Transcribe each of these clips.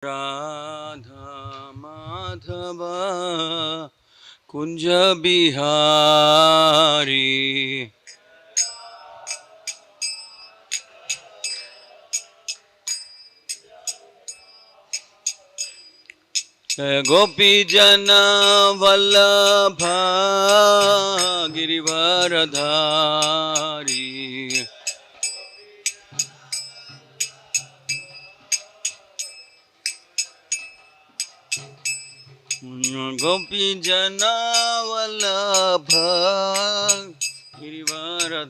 राधा माधव कुंज बिहारी गोपी जन वल्लभ गिरिवरधारी गोपी जन वल्लभ गिरिवरधारी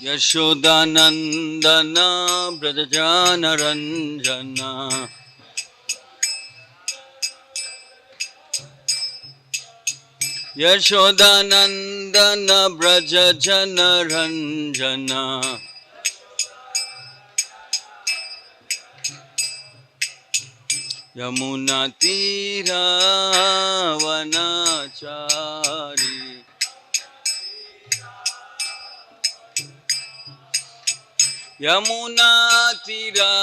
यशोदानंदन ब्रजजानरंजन यशोदानंदन ब्रजजानरंजन यमुना तीरावनाचारी यमुना तीरावनाचारी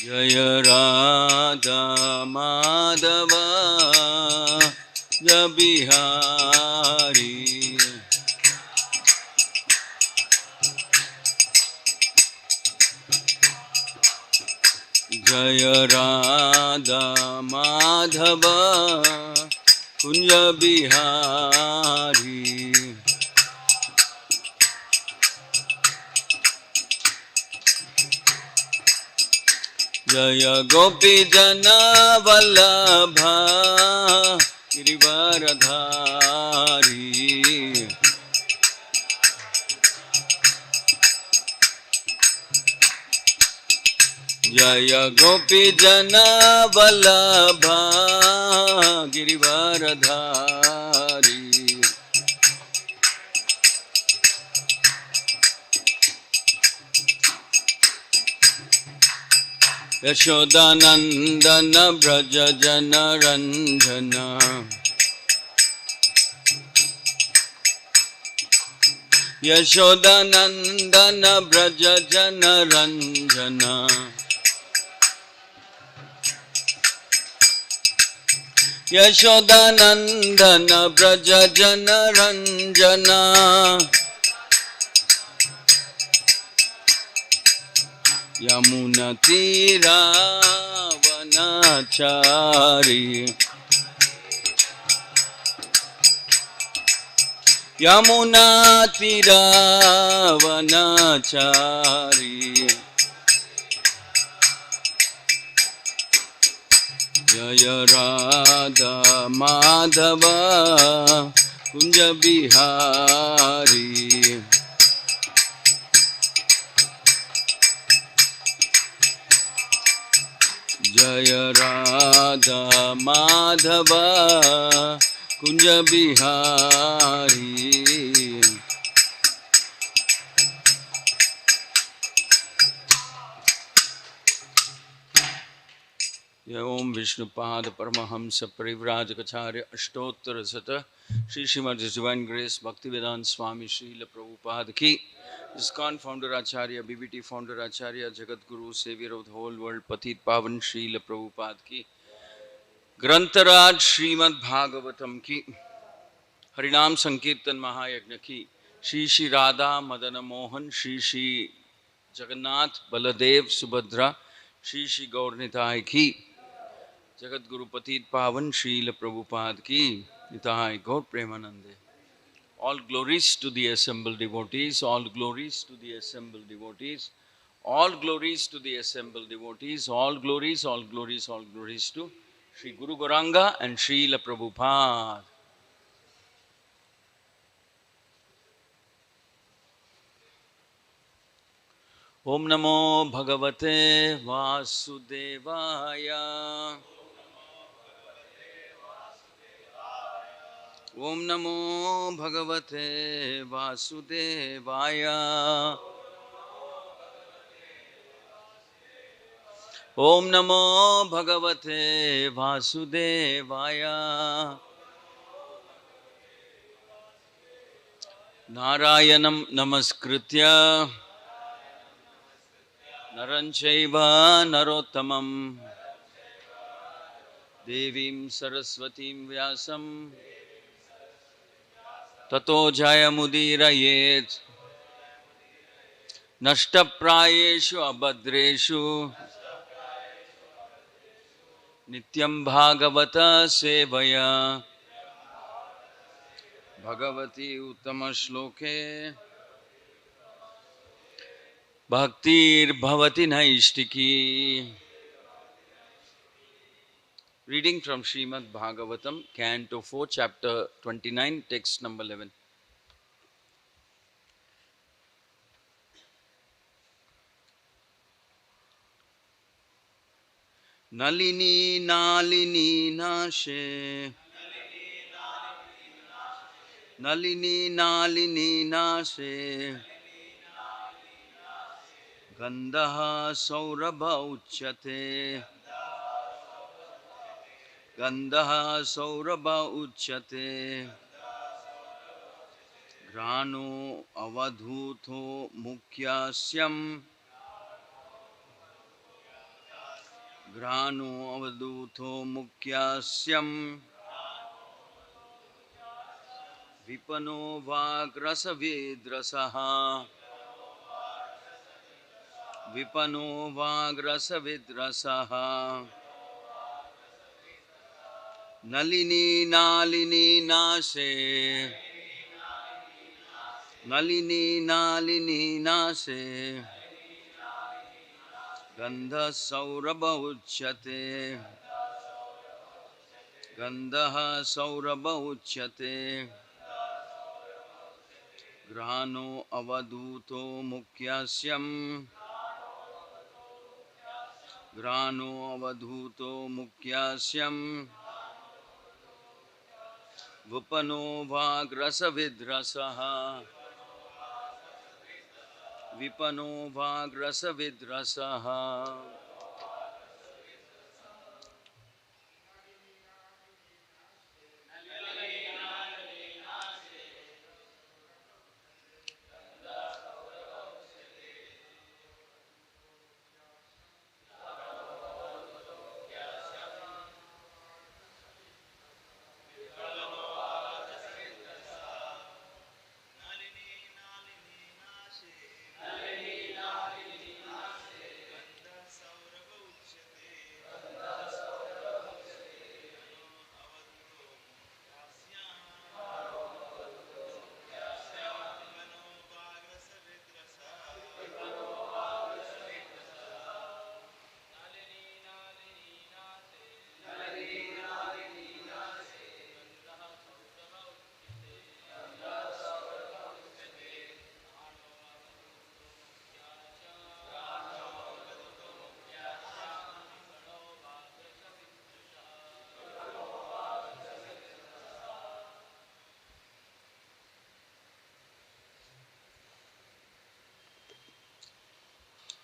जय राधा माधव जय बिहारी जय राधा माधव कुंज बिहारी जय गोपी जन वल्लभ गिरिवरधारी जय गोपी जन वल्लभ गिरिवरधारी यशोदानंदन ब्रज जन रंजन यशोदानंदन ब्रज जन रंजन यशोदानंदन ब्रज जन रंजन यमुना तीरावनाचारी यमुना तीरावनाचारी जय राधा माधव कुंज बिहारी जय राधा माधव कुंज बिहारी ओम विष्णुपाद परमहंस परिव्राजकाचार्य अष्टोत्तर शत श्री श्रीमद डिवाइन ग्रेस भक्तिवेदांत स्वामी श्रील प्रभुपाद की ISKCON founder Acharya, BBT founder Acharya, Jagat Guru, Savior of the whole world, Patit Pavan Srila Prabhupada की ग्रंथराज श्रीमद् भागवतम की हरिनाम संकीर्तन महायज्ञ की श्री श्री राधा मदन मोहन श्री श्री जगन्नाथ बलदेव सुभद्रा श्री श्री गौरनिताय की जगत गुरु पतित पावन श्रील प्रभुपाद की निताय गौर प्रेमानंदे. All glories to the assembled devotees, all glories to the assembled devotees, all glories to the assembled devotees, all glories, all glories, all glories to Sri Guru Gauranga and Srila Prabhupada. Om Namo Bhagavate Vasudevaya. Om Namo Bhagavate Vasudevaya. Om Namo Bhagavate Vasudevaya. Narayanam Namaskritya Naranchaiva Narottamam Devim Saraswatim Vyasam Tato Jayamudiraye Nashtaprayeshu Abhadreshu Nityam Bhagavata Sevaya Bhagavati Uttama Shloke Bhaktir Bhavati Naishtiki. Reading from Srimad Bhagavatam, Canto 4, Chapter 29, Text number 11. Nalini Nalini Nashe Nalini Nalini Nashe Gandha Saurabha Uchyate Gandha Saurabha Uchyate Grano Avadhuto Mukyasyam Grano Avadhuto Mukyasyam Vipano Vagrasavidrasaha Vipano Vagrasavidrasaha Nalini Nalini Nase Nalini Nalini Nase Gandha Saurabha Uchyate Gandha Saurabha Uchyate Grano Avadhuto Mukyasyam Grano Avadhuto Mukyasyam Vipano Vagrasavidrasaha Vipano Vagrasavidrasaha.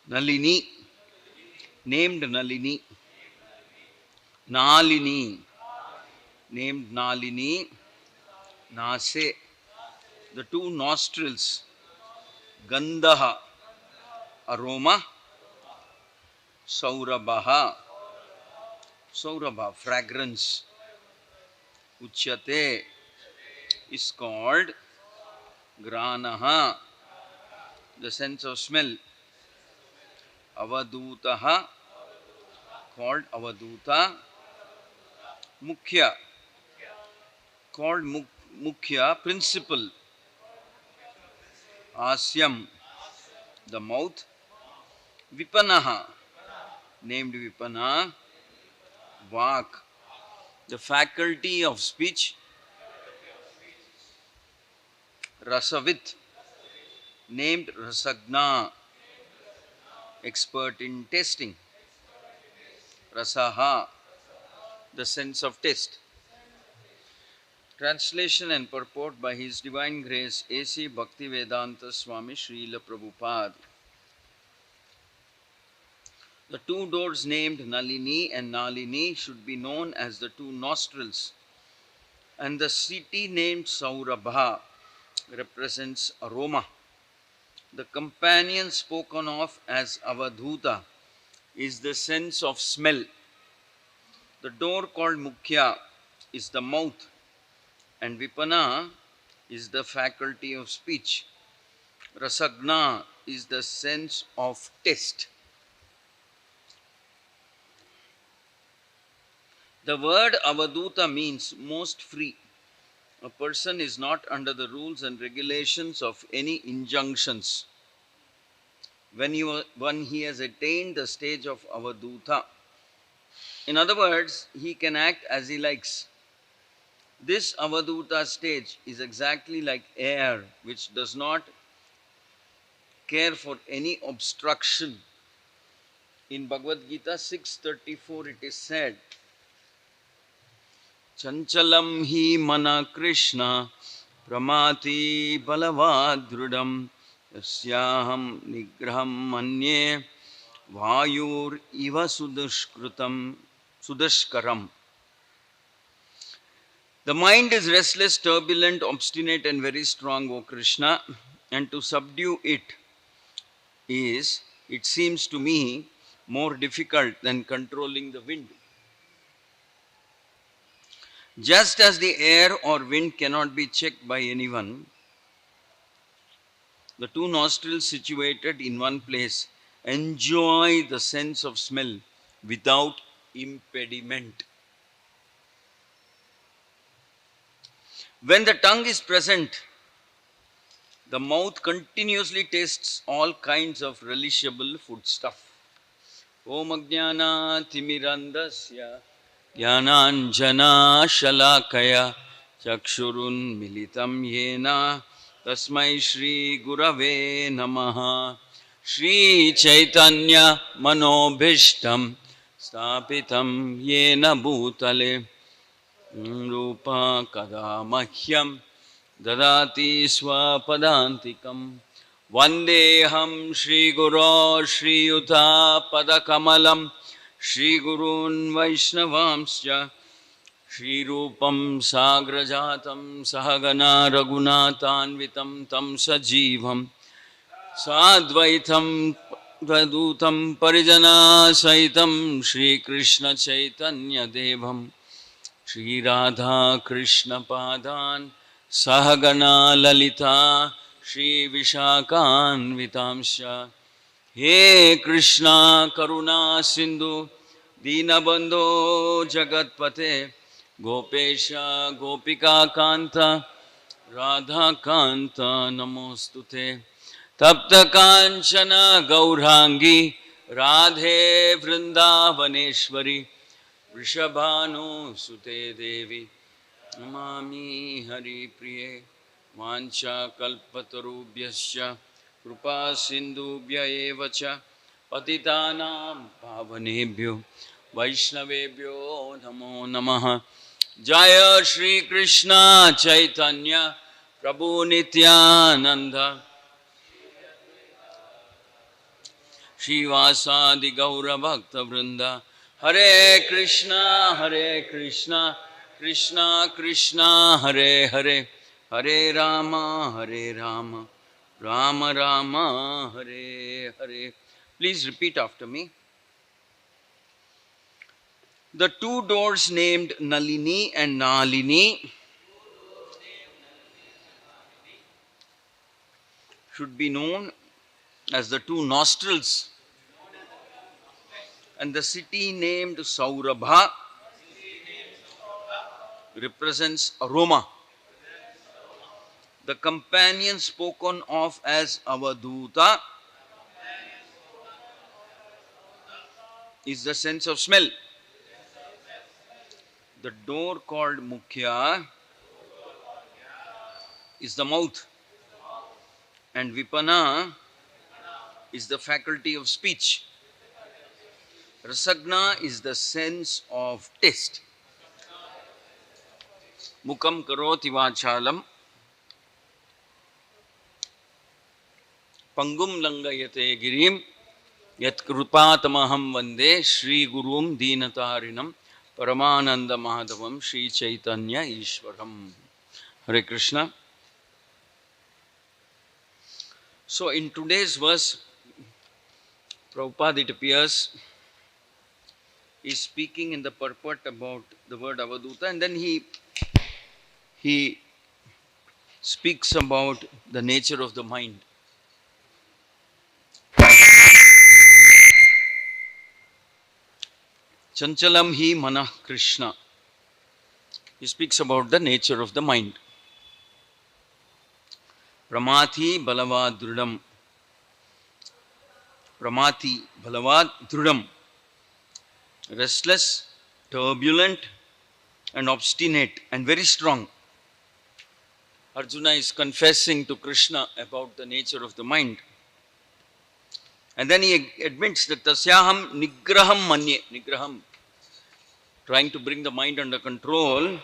Nalini, named Nalini. Nalini, named Nalini. Nase, the two nostrils. Gandha, aroma. Saurabha, Saurabha, fragrance. Uchyate is called Granaha, the sense of smell. Avadutaha, called Avaduta. Mukhya, called Mukhya, principal. Asyam, the mouth. Vipanaha, named Vipana. Vak, the faculty of speech. Rasavit, named Rasagna, expert in tasting. Rasaha, the sense of taste. Translation and purport by His Divine Grace A.C. Bhaktivedanta Swami Srila Prabhupada. The two doors named Nalini and Nalini should be known as the two nostrils, and the city named Saurabha represents aroma. The companion spoken of as Avadhuta is the sense of smell. The door called Mukhya is the mouth, and Vipana is the faculty of speech. Rasagna is the sense of taste. The word Avaduta means most free. A person is not under the rules and regulations of any injunctions. When he has attained the stage of Avaduta, in other words, he can act as he likes. This Avaduta stage is exactly like air, which does not care for any obstruction. In Bhagavad Gita 6:34 it is said, Chanchalam hi mana Krishna pramati balavadrudam yasyaham nigraham manye vayur iva sudashkaram. The mind is restless, turbulent, obstinate and very strong, O Krishna, and to subdue it is, it seems to me, more difficult than controlling the wind. Just as the air or wind cannot be checked by anyone, the two nostrils situated in one place enjoy the sense of smell without impediment. When the tongue is present, the mouth continuously tastes all kinds of relishable foodstuff. Om Ajnana Timirandasya Jnananjana Shalakaya Chakshurun Militam Yena Tasmai Shri Gurave Namaha. Shri Chaitanya Manobhishtam Stapitam Yena Bhutale Rupa Kadamahyam Dadati Swapadantikam Vandeham Shri Guru Shri Yuta Padakamalam Shri Gurun Vaishnavamsya Shri Rupam Sagrajatam Sahagana Raghunatanvitam Tam Sajivam Sadvaitam Pradutam Parijana Saitam Shri Krishna Chaitanya Devam Shri Radha Krishna Padan Sahagana Lalita Shri Vishakan Vitamsha. He Krishna Karuna Sindhu Dinabandho Jagatpate Gopesha Gopika Kanta Radha Kanta Namostute Tapta Kanchana Gaurangi Radhe Vrindavaneshwari Vrishabhanu Sute Devi Namami Hari Priye Vancha Kalpatarubhyasya Krupa Sindhubhya Evacha Patitanam Pavanebhyo Vaishnavebhyo Namo Namaha. Jaya Shri Krishna Chaitanya Prabhu Nityananda Shivasadi Gaura Bhakta Vrinda. Hare Krishna, Krishna Krishna, Hare Hare, Hare Rama, Rama Rama, Hare Hare. Please repeat after me. The two doors named Nalini and Nalini should be known as the two nostrils, and the city named Saurabha represents aroma. The companion spoken of as Avadhuta is the sense of smell. The door called Mukhya is the mouth, and Vipana is the faculty of speech. Rasagna is the sense of taste. Mukam karoti vachalam Pangum langayate girim Yat Krupatamaham Vande Shri Gurum Deenatarinam Paramananda Madhavam Shri Chaitanya Ishwaram. Hare Krishna. So in today's verse, Prabhupada, it appears, is speaking in the purport about the word Avaduta, and then he speaks about the nature of the mind. Chanchalam hi manah Krishna. He speaks about the nature of the mind. Pramati balavad drudam. Pramati balavad drudam. Restless, turbulent, and obstinate, and very strong. Arjuna is confessing to Krishna about the nature of the mind. And then he admits that tasyaham nigraham manye. Nigraham, trying to bring the mind under control,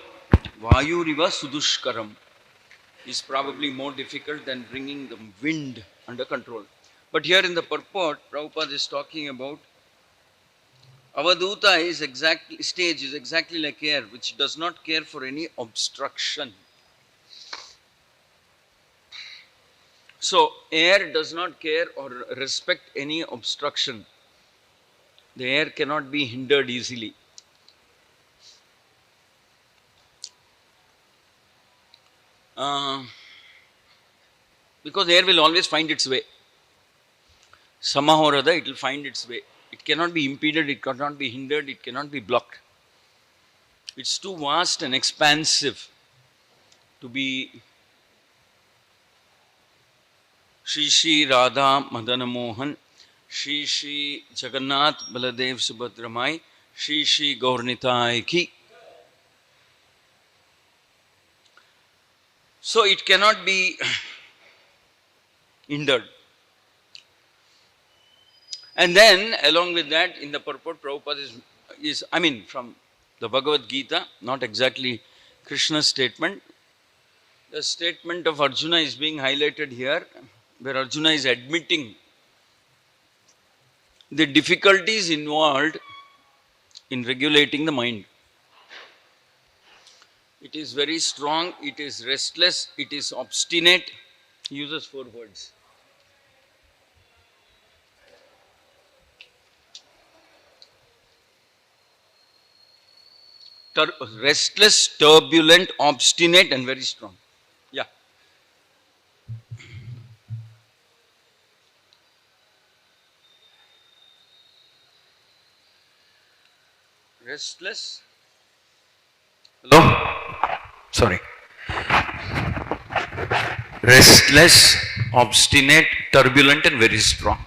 vayuriva sudushkaram, is probably more difficult than bringing the wind under control. But here in the purport, Prabhupada is talking about Avaduta stage is exactly like air, which does not care for any obstruction. So air does not care or respect any obstruction. The air cannot be hindered easily. Because air will always find its way. Somehow or other it will find its way. It cannot be impeded, it cannot be hindered, it cannot be blocked. It's too vast and expansive to be Shri Shri Radha Madana Mohan, Shri Shri Jagannath Baladev Subhadramai, Shri Shri Gaurnitai Ki. So it cannot be hindered. And then along with that, in the purport, Prabhupada is from the Bhagavad Gita, not exactly Krishna's statement. The statement of Arjuna is being highlighted here, where Arjuna is admitting the difficulties involved in regulating the mind. It is very strong, it is restless, it is obstinate. He uses 4 words. Restless, turbulent, obstinate, and very strong. Yeah. Restless. Hello? Sorry. Restless, obstinate, turbulent, and very strong.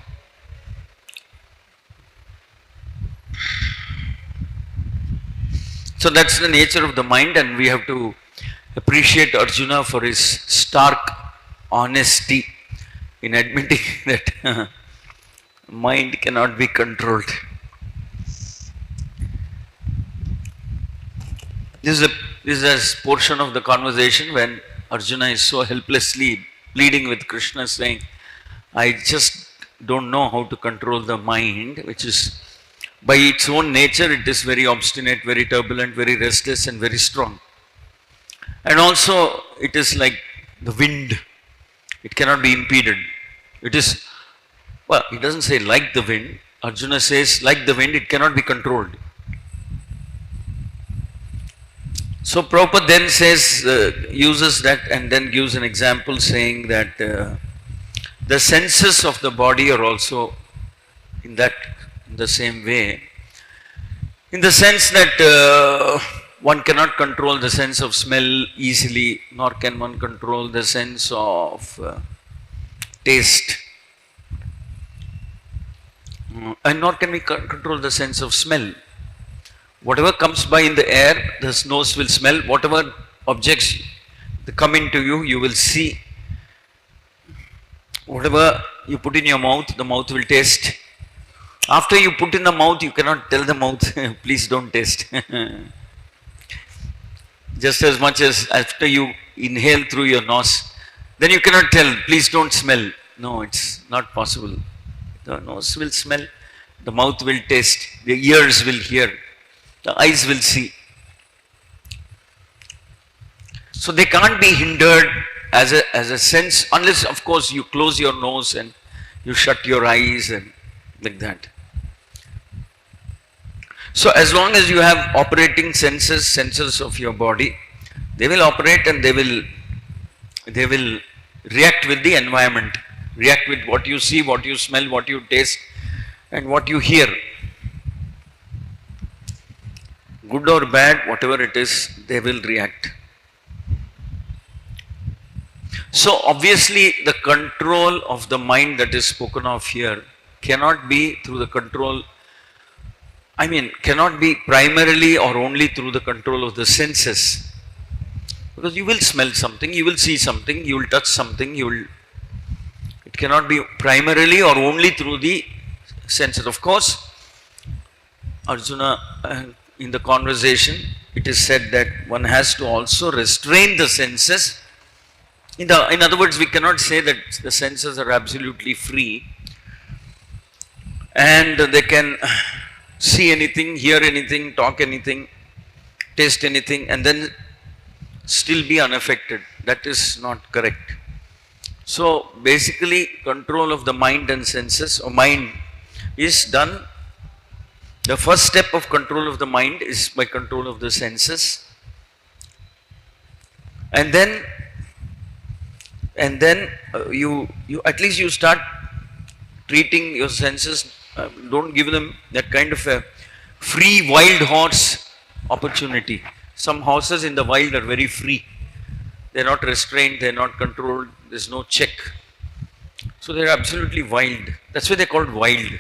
So that's the nature of the mind, and we have to appreciate Arjuna for his stark honesty in admitting that mind cannot be controlled. This is a portion of the conversation when Arjuna is so helplessly pleading with Krishna, saying, I just don't know how to control the mind, which is by its own nature, it is very obstinate, very turbulent, very restless, and very strong. And also, it is like the wind. It cannot be impeded. It is, well, he doesn't say like the wind. Arjuna says, like the wind, it cannot be controlled. So Prabhupada then says, uses that and then gives an example saying that the senses of the body are also in the same way. In the sense that one cannot control the sense of smell easily, nor can one control the sense of taste, and nor can we control the sense of smell. Whatever comes by in the air, the nose will smell. Whatever objects come into you, you will see. Whatever you put in your mouth, the mouth will taste. After you put in the mouth, you cannot tell the mouth, please don't taste. Just as much as after you inhale through your nose, then you cannot tell, please don't smell. No, it's not possible. The nose will smell. the mouth will taste, the ears will hear, the eyes will see. So they can't be hindered as a sense, unless of course you close your nose and you shut your eyes and like that. So as long as you have operating senses of your body, they will operate and they will react with the environment, react with what you see, what you smell, what you taste, and what you hear. Good or bad, whatever it is, they will react. So obviously the control of the mind that is spoken of here cannot be through the control, cannot be primarily or only through the control of the senses. Because you will smell something, you will see something, you will touch something, it cannot be primarily or only through the senses. Of course, Arjuna, in the conversation, it is said that one has to also restrain the senses. In other words, we cannot say that the senses are absolutely free and they can see anything, hear anything, talk anything, taste anything, and then still be unaffected. That is not correct. So basically, control of the mind and senses or mind is done. The first step of control of the mind is by control of the senses, and then you at least you start treating your senses. Don't give them that kind of a free wild horse opportunity. Some horses in the wild are very free. They are not restrained, they are not controlled, there is no check. So they are absolutely wild. That's why they are called wild.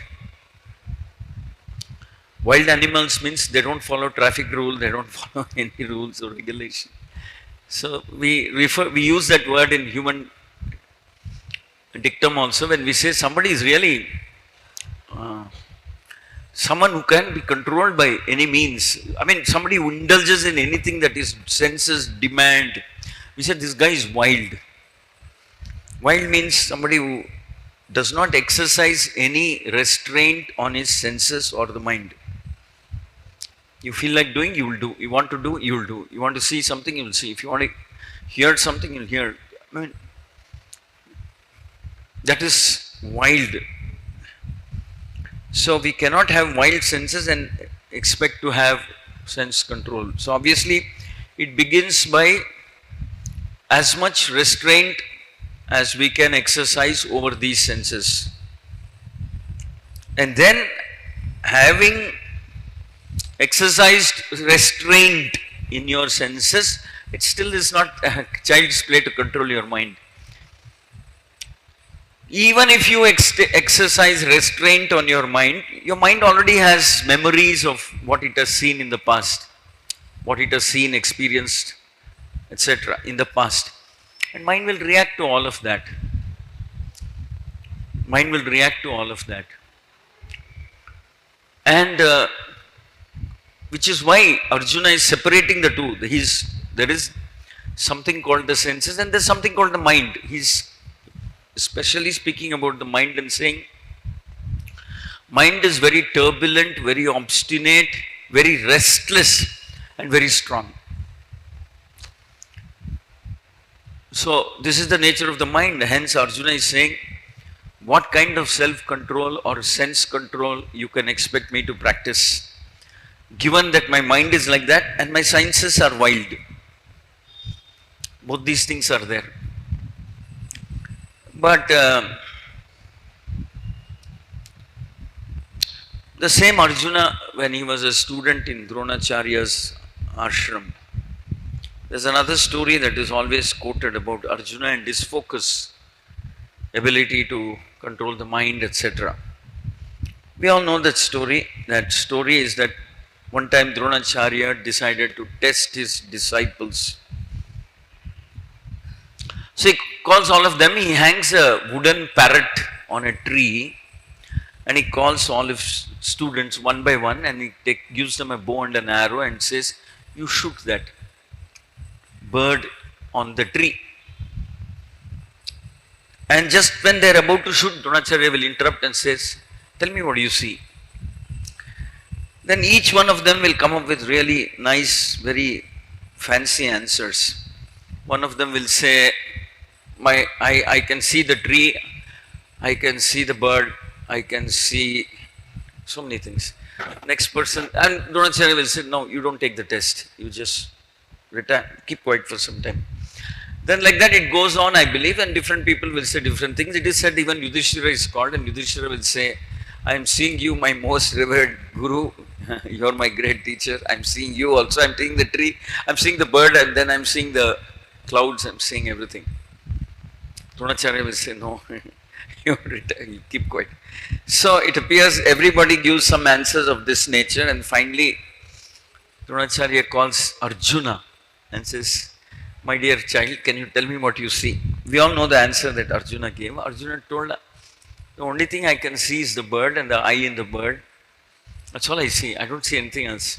Wild animals means they don't follow traffic rule, they don't follow any rules or regulation. So we use that word in human dictum also when we say somebody is really someone who can be controlled by any means. Somebody who indulges in anything that his senses demand. We said this guy is wild. Wild means somebody who does not exercise any restraint on his senses or the mind. You feel like doing, you will do. You want to do, you will do. You want to see something, you will see. If you want to hear something, you will hear. That is wild. So we cannot have wild senses and expect to have sense control. So obviously it begins by as much restraint as we can exercise over these senses. And then having exercised restraint in your senses, it still is not a child's play to control your mind. Even if you exercise restraint on your mind already has memories of what it has seen in the past, what it has seen, experienced, etc. in the past. And mind will react to all of that. Mind will react to all of that. And which is why Arjuna is separating the two. There is something called the senses and there is something called the mind. He's especially speaking about the mind and saying, mind is very turbulent, very obstinate, very restless and very strong. So this is the nature of the mind. Hence Arjuna is saying, what kind of self-control or sense control you can expect me to practice, given that my mind is like that and my senses are wild. Both these things are there. But the same Arjuna, when he was a student in Dronacharya's ashram, there's another story that is always quoted about Arjuna and his focus, ability to control the mind, etc. We all know that story. That story is that one time Dronacharya decided to test his disciples. So he calls all of them, he hangs a wooden parrot on a tree and he calls all his students one by one and he gives them a bow and an arrow and says, you shoot that bird on the tree. And just when they are about to shoot, Dronacharya will interrupt and says, tell me what you see. then each one of them will come up with really nice, very fancy answers. One of them will say, I can see the tree, I can see the bird, I can see so many things. Next person, and Dronacharya will say, no, you don't take the test, you just retire, keep quiet for some time. Then like that it goes on, I believe, and different people will say different things. It is said even Yudhishthira is called, and Yudhishthira will say, I am seeing you, my most revered Guru, you are my great teacher, I am seeing you also, I am seeing the tree, I am seeing the bird, and then I am seeing the clouds, I am seeing everything. Dronacharya will say, no, you keep quiet. So it appears everybody gives some answers of this nature, and finally Dronacharya calls Arjuna and says, my dear child, can you tell me what you see? We all know the answer that Arjuna gave. Arjuna told, the only thing I can see is the bird and the eye in the bird. That's all I see. I don't see anything else.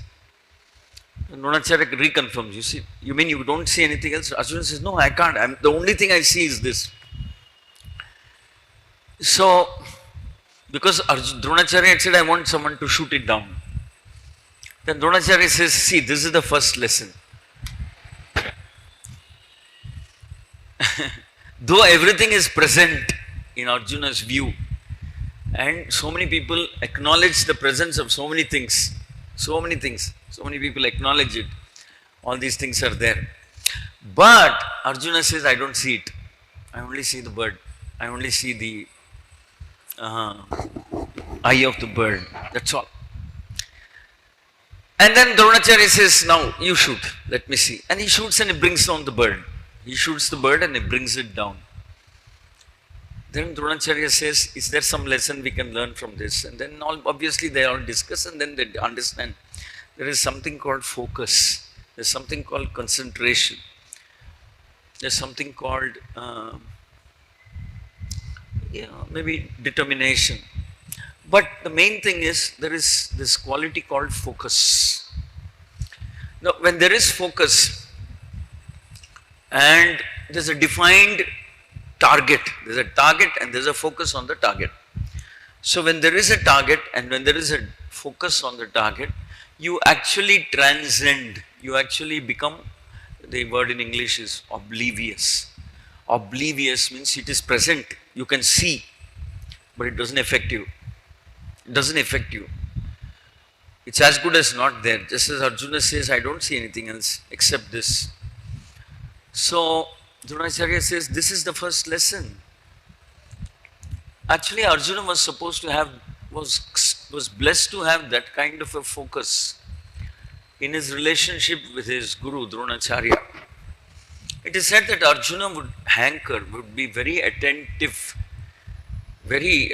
And Dronacharya reconfirms, you see, you mean you don't see anything else? Arjuna says, no, I can't. The only thing I see is this. So, because Dronacharya had said, I want someone to shoot it down. Then Dronacharya says, see, this is the first lesson. Though everything is present in Arjuna's view, and so many people acknowledge the presence of so many things, so many people acknowledge it, all these things are there. But Arjuna says, I don't see it. I only see the bird. I only see the eye of the bird. That's all. And then Dronacharya says, now you shoot, let me see. And he shoots and he brings down the bird. He shoots the bird and he brings it down. Then Dronacharya says, is there some lesson we can learn from this? And then obviously they all discuss, and then they understand there is something called focus. There's something called concentration. There's something called maybe determination. But the main thing is there is this quality called focus. Now when there is focus, and there's a defined target. There's a target and there's a focus on the target. So when there is a target and when there is a focus on the target, you actually transcend, you actually become, the word in English is oblivious. Oblivious means it is present, you can see, but it doesn't affect you. It doesn't affect you. It's as good as not there. Just as Arjuna says, I don't see anything else except this. So Dronacharya says, this is the first lesson. Actually, Arjuna was supposed to have, was blessed to have that kind of a focus in his relationship with his Guru, Dronacharya. It is said that Arjuna would hanker, would be very attentive, very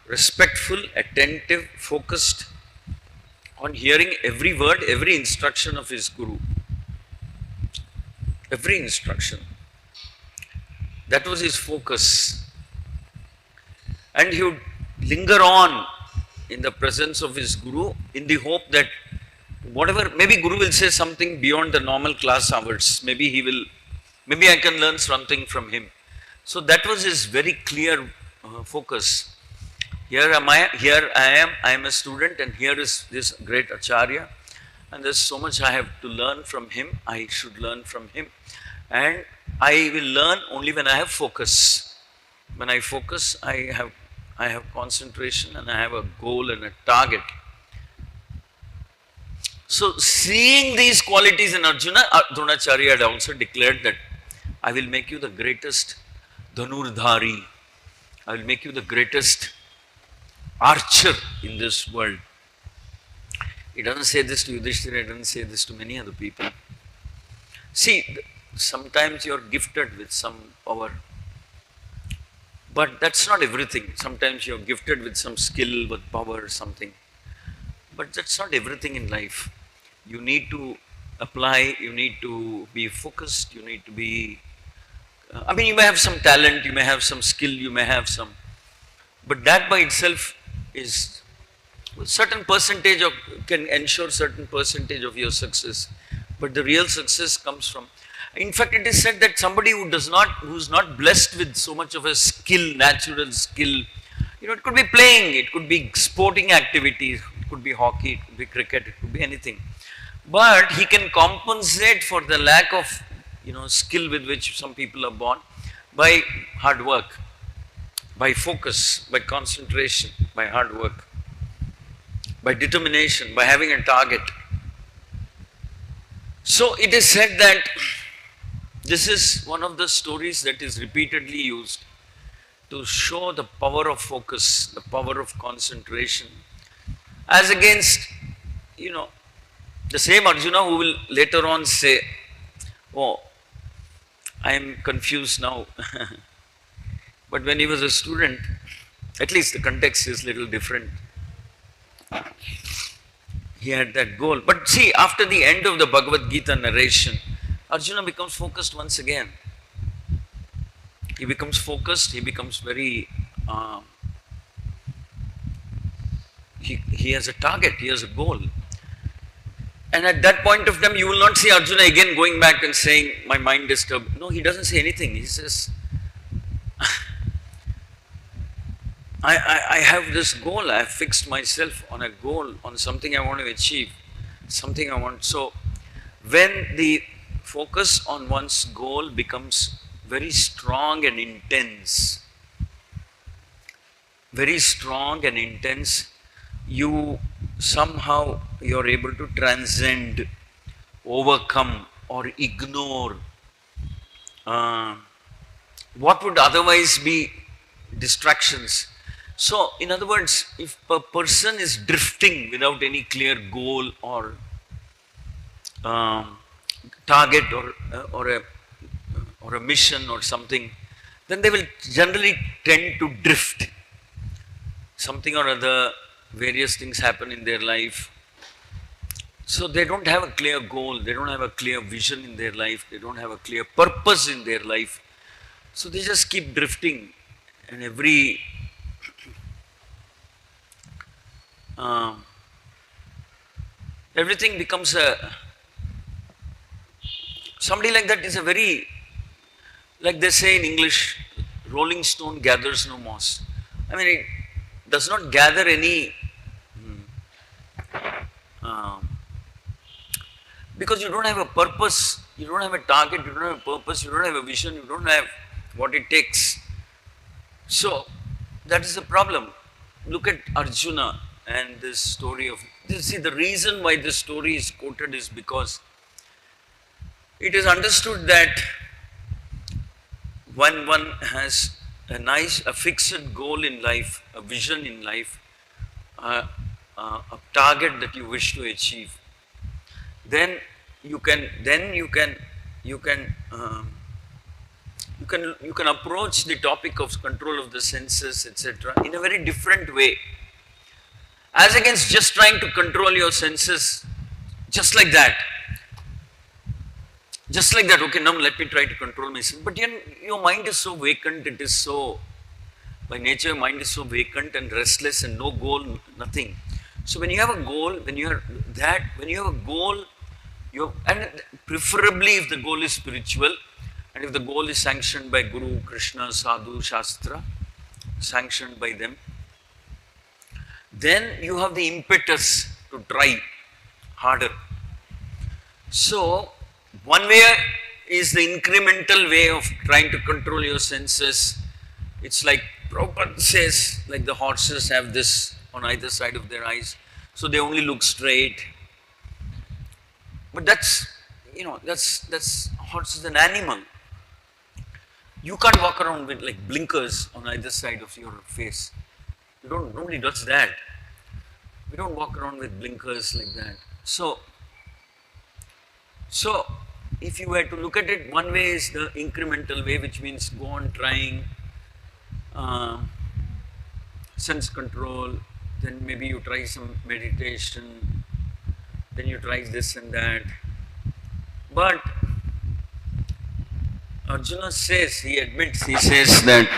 respectful, attentive, focused on hearing every word, every instruction of his Guru. Every instruction. That was his focus. And he would linger on in the presence of his Guru in the hope that whatever, maybe Guru will say something beyond the normal class hours. Maybe I can learn something from him. So that was his very clear focus. Here I am a student, and here is this great Acharya. And there's so much I have to learn from him. I should learn from him. And I will learn only when I have focus. When I focus, I have concentration, and I have a goal and a target. So seeing these qualities in Arjuna, Dronacharya had also declared that I will make you the greatest Dhanurdhari. I will make you the greatest archer in this world. He doesn't say this to Yudhishthira, he doesn't say this to many other people. See, sometimes you are gifted with some power, but that's not everything. Sometimes you are gifted with some skill, with power, something. But that's not everything in life. You need to apply, you need to be focused, you need to be, you may have some talent, you may have some skill, you may have some, but that by itself is certain percentage of, can ensure certain percentage of your success. But the real success comes from, in fact it is said that somebody who is not blessed with so much of a skill, natural skill, it could be playing, it could be sporting activities, could be hockey, it could be cricket, it could be anything. But he can compensate for the lack of, skill with which some people are born by hard work, by focus, by concentration, by hard work, by determination, by having a target. So it is said that this is one of the stories that is repeatedly used to show the power of focus, the power of concentration, as against, the same Arjuna who will later on say, oh, I am confused now. But when he was a student, at least the context is a little different. He had that goal. But see, after the end of the Bhagavad Gita narration, Arjuna becomes focused once again. He becomes focused, he becomes very, he has a target, he has a goal. And at that point of time, you will not see Arjuna again going back and saying, my mind disturbed. No, he doesn't say anything. He says, I have this goal, I have fixed myself on a goal, on something I want to achieve, something I want. So, when the focus on one's goal becomes very strong and intense, you somehow you're able to transcend, overcome or ignore what would otherwise be distractions. So, in other words, if a person is drifting without any clear goal or target or a mission or something, then they will generally tend to drift. Something or other, various things happen in their life. So they don't have a clear goal, they don't have a clear vision in their life, they don't have a clear purpose in their life. So they just keep drifting, and everything becomes somebody like that is a very, like they say in English, rolling stone gathers no moss. I mean, it does not gather any, because you don't have a purpose, you don't have a target, you don't have a purpose, you don't have a vision, you don't have what it takes. So, that is the problem. Look at Arjuna and this story of, see, the reason why this story is quoted is because it is understood that when one has a fixed goal in life, a vision in life, a target that you wish to achieve, then you can approach the topic of control of the senses, etc., in a very different way, as against just trying to control your senses just like that. Just like that, okay, now let me try to control myself. But your mind is so vacant, it is so, by nature, your mind is so vacant and restless and no goal, nothing. So when you have a goal, when you have a goal, and preferably if the goal is spiritual, and if the goal is sanctioned by Guru, Krishna, Sadhu, Shastra, sanctioned by them, then you have the impetus to try harder. So, one way is the incremental way of trying to control your senses. It's like Prabhupada says, like the horses have this on either side of their eyes, so they only look straight. But that's horse is an animal. You can't walk around with like blinkers on either side of your face. Nobody does that. We don't walk around with blinkers like that. So if you were to look at it, one way is the incremental way, which means go on trying sense control, then maybe you try some meditation, then you try this and that. But Arjuna says, he says that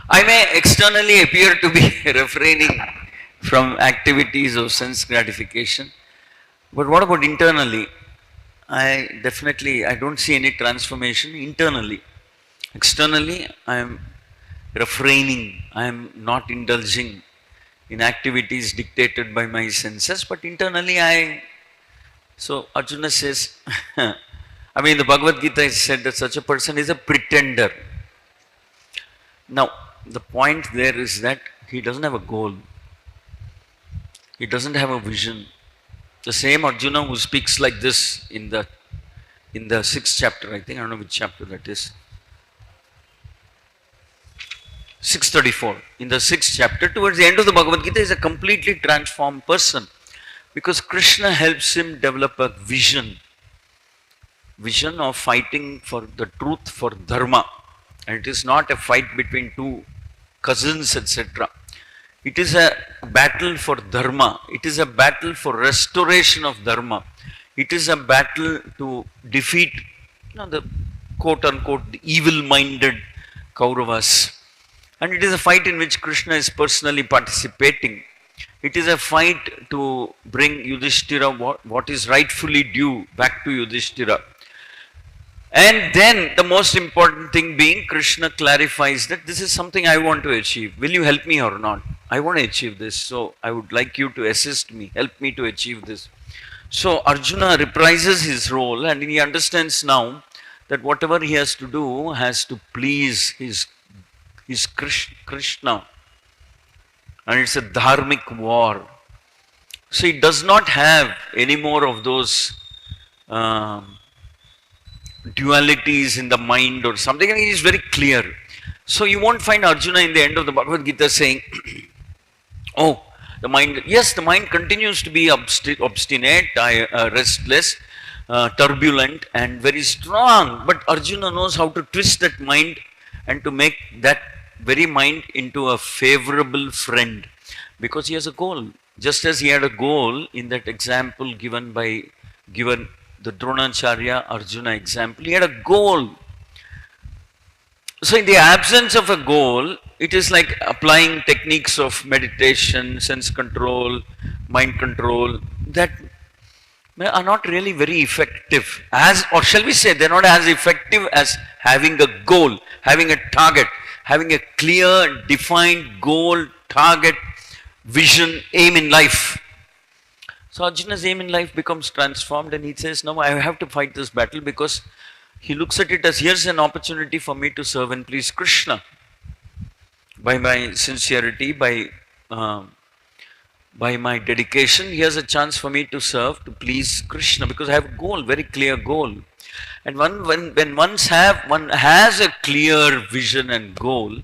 I may externally appear to be refraining from activities of sense gratification, but what about internally? I don't see any transformation internally. Externally, I am refraining, I am not indulging in activities dictated by my senses, but internally so Arjuna says, I mean, the Bhagavad Gita is said that such a person is a pretender. Now, the point there is that he doesn't have a goal. He doesn't have a vision. The same Arjuna who speaks like this in the sixth chapter, I think, I don't know which chapter that is. 634. In the sixth chapter, towards the end of the Bhagavad Gita, is a completely transformed person. Because Krishna helps him develop a vision of fighting for the truth, for dharma. And it is not a fight between two cousins, etc. It is a battle for dharma. It is a battle for restoration of dharma. It is a battle to defeat, the quote unquote, the evil-minded Kauravas. And it is a fight in which Krishna is personally participating. It is a fight to bring Yudhishthira what is rightfully due back to Yudhishthira. And then the most important thing being, Krishna clarifies that this is something I want to achieve. Will you help me or not? I want to achieve this, so I would like you to assist me, help me to achieve this. So Arjuna reprises his role, and he understands now that whatever he has to do has to please his Krishna. And it's a dharmic war. So he does not have any more of those dualities in the mind or something. And it is very clear. So you won't find Arjuna in the end of the Bhagavad Gita saying, oh, the mind, yes, the mind continues to be obstinate, restless, turbulent and very strong. But Arjuna knows how to twist that mind and to make that very mind into a favorable friend, because he has a goal. Just as he had a goal in that example given the Dronacharya Arjuna example, he had a goal. So in the absence of a goal, it is like applying techniques of meditation, sense control, mind control, that are not really very effective, or shall we say, they're not as effective as having a goal, having a target, having a clear, defined goal, target, vision, aim in life. So Arjuna's aim in life becomes transformed, and he says, no, I have to fight this battle, because he looks at it as, here's an opportunity for me to serve and please Krishna. By my sincerity, by my dedication, here's a chance for me to serve, to please Krishna, because I have a goal, very clear goal. And when one has a clear vision and goal,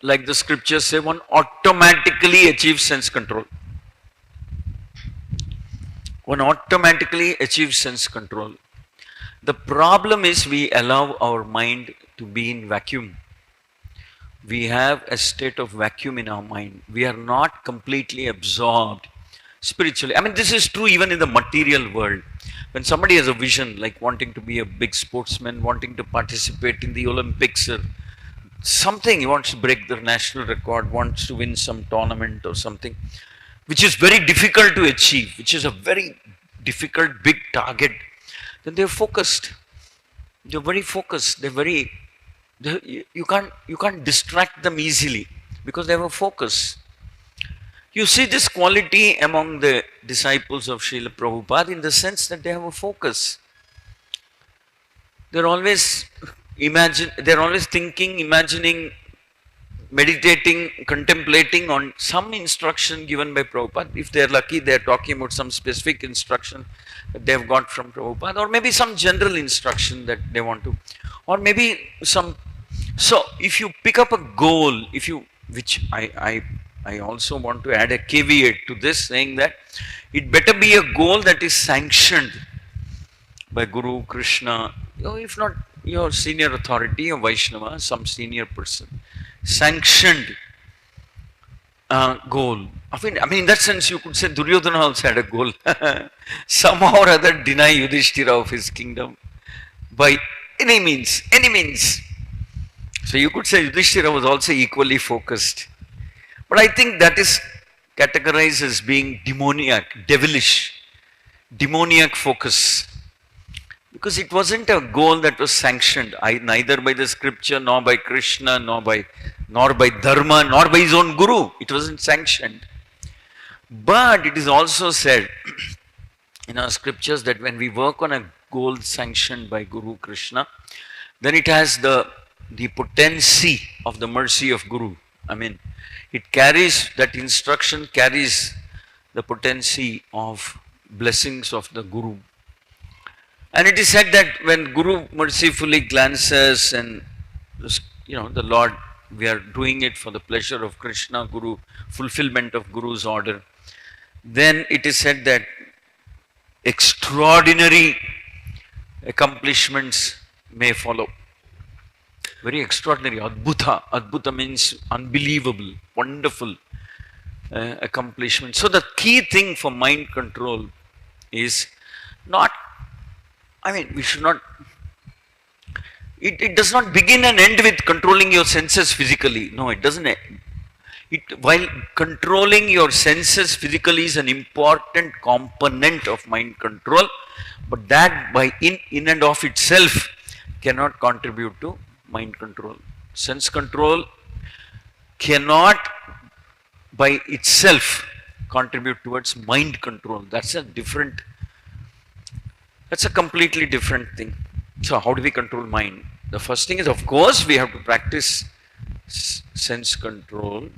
like the scriptures say, one automatically achieves sense control. One automatically achieves sense control. The problem is we allow our mind to be in vacuum. We have a state of vacuum in our mind. We are not completely absorbed spiritually. I mean, this is true even in the material world. When somebody has a vision, like wanting to be a big sportsman, wanting to participate in the Olympics, or something, he wants to break the national record, wants to win some tournament or something, which is very difficult to achieve, which is a very difficult, big target, then they're focused. They're very focused. You can't distract them easily, because they have a focus. You see this quality among the disciples of Srila Prabhupada in the sense that they have a focus. They're always thinking, imagining, meditating, contemplating on some instruction given by Prabhupada. If they're lucky, they're talking about some specific instruction that they've got from Prabhupada, or maybe some general instruction that they want to, or maybe some. So if you pick up a goal, which I also want to add a caveat to this, saying that it better be a goal that is sanctioned by Guru, Krishna, if not your senior authority, your Vaishnava, some senior person, sanctioned goal. I mean, in that sense, you could say Duryodhana also had a goal. Somehow or other deny Yudhishthira of his kingdom by any means, any means. So you could say Yudhishthira was also equally focused. But I think that is categorized as being demoniac, devilish, demoniac focus. Because it wasn't a goal that was sanctioned neither by the scripture, nor by Krishna, nor by Dharma, nor by his own guru. It wasn't sanctioned. But it is also said in our scriptures that when we work on a goal sanctioned by Guru Krishna, then it has the potency of the mercy of Guru. I mean, it carries, that instruction carries the potency of blessings of the Guru. And it is said that when Guru mercifully glances and, the Lord, we are doing it for the pleasure of Krishna, Guru, fulfillment of Guru's order, then it is said that extraordinary accomplishments may follow. Very extraordinary, adbhuta. Adbhuta means unbelievable, wonderful accomplishment. So the key thing for mind control is not, we should not, it does not begin and end with controlling your senses physically. No, it doesn't. While controlling your senses physically is an important component of mind control, but that by in and of itself cannot contribute to mind control. Sense control cannot by itself contribute towards mind control. That's a completely different thing. So how do we control mind? The first thing is, of course, we have to practice sense control,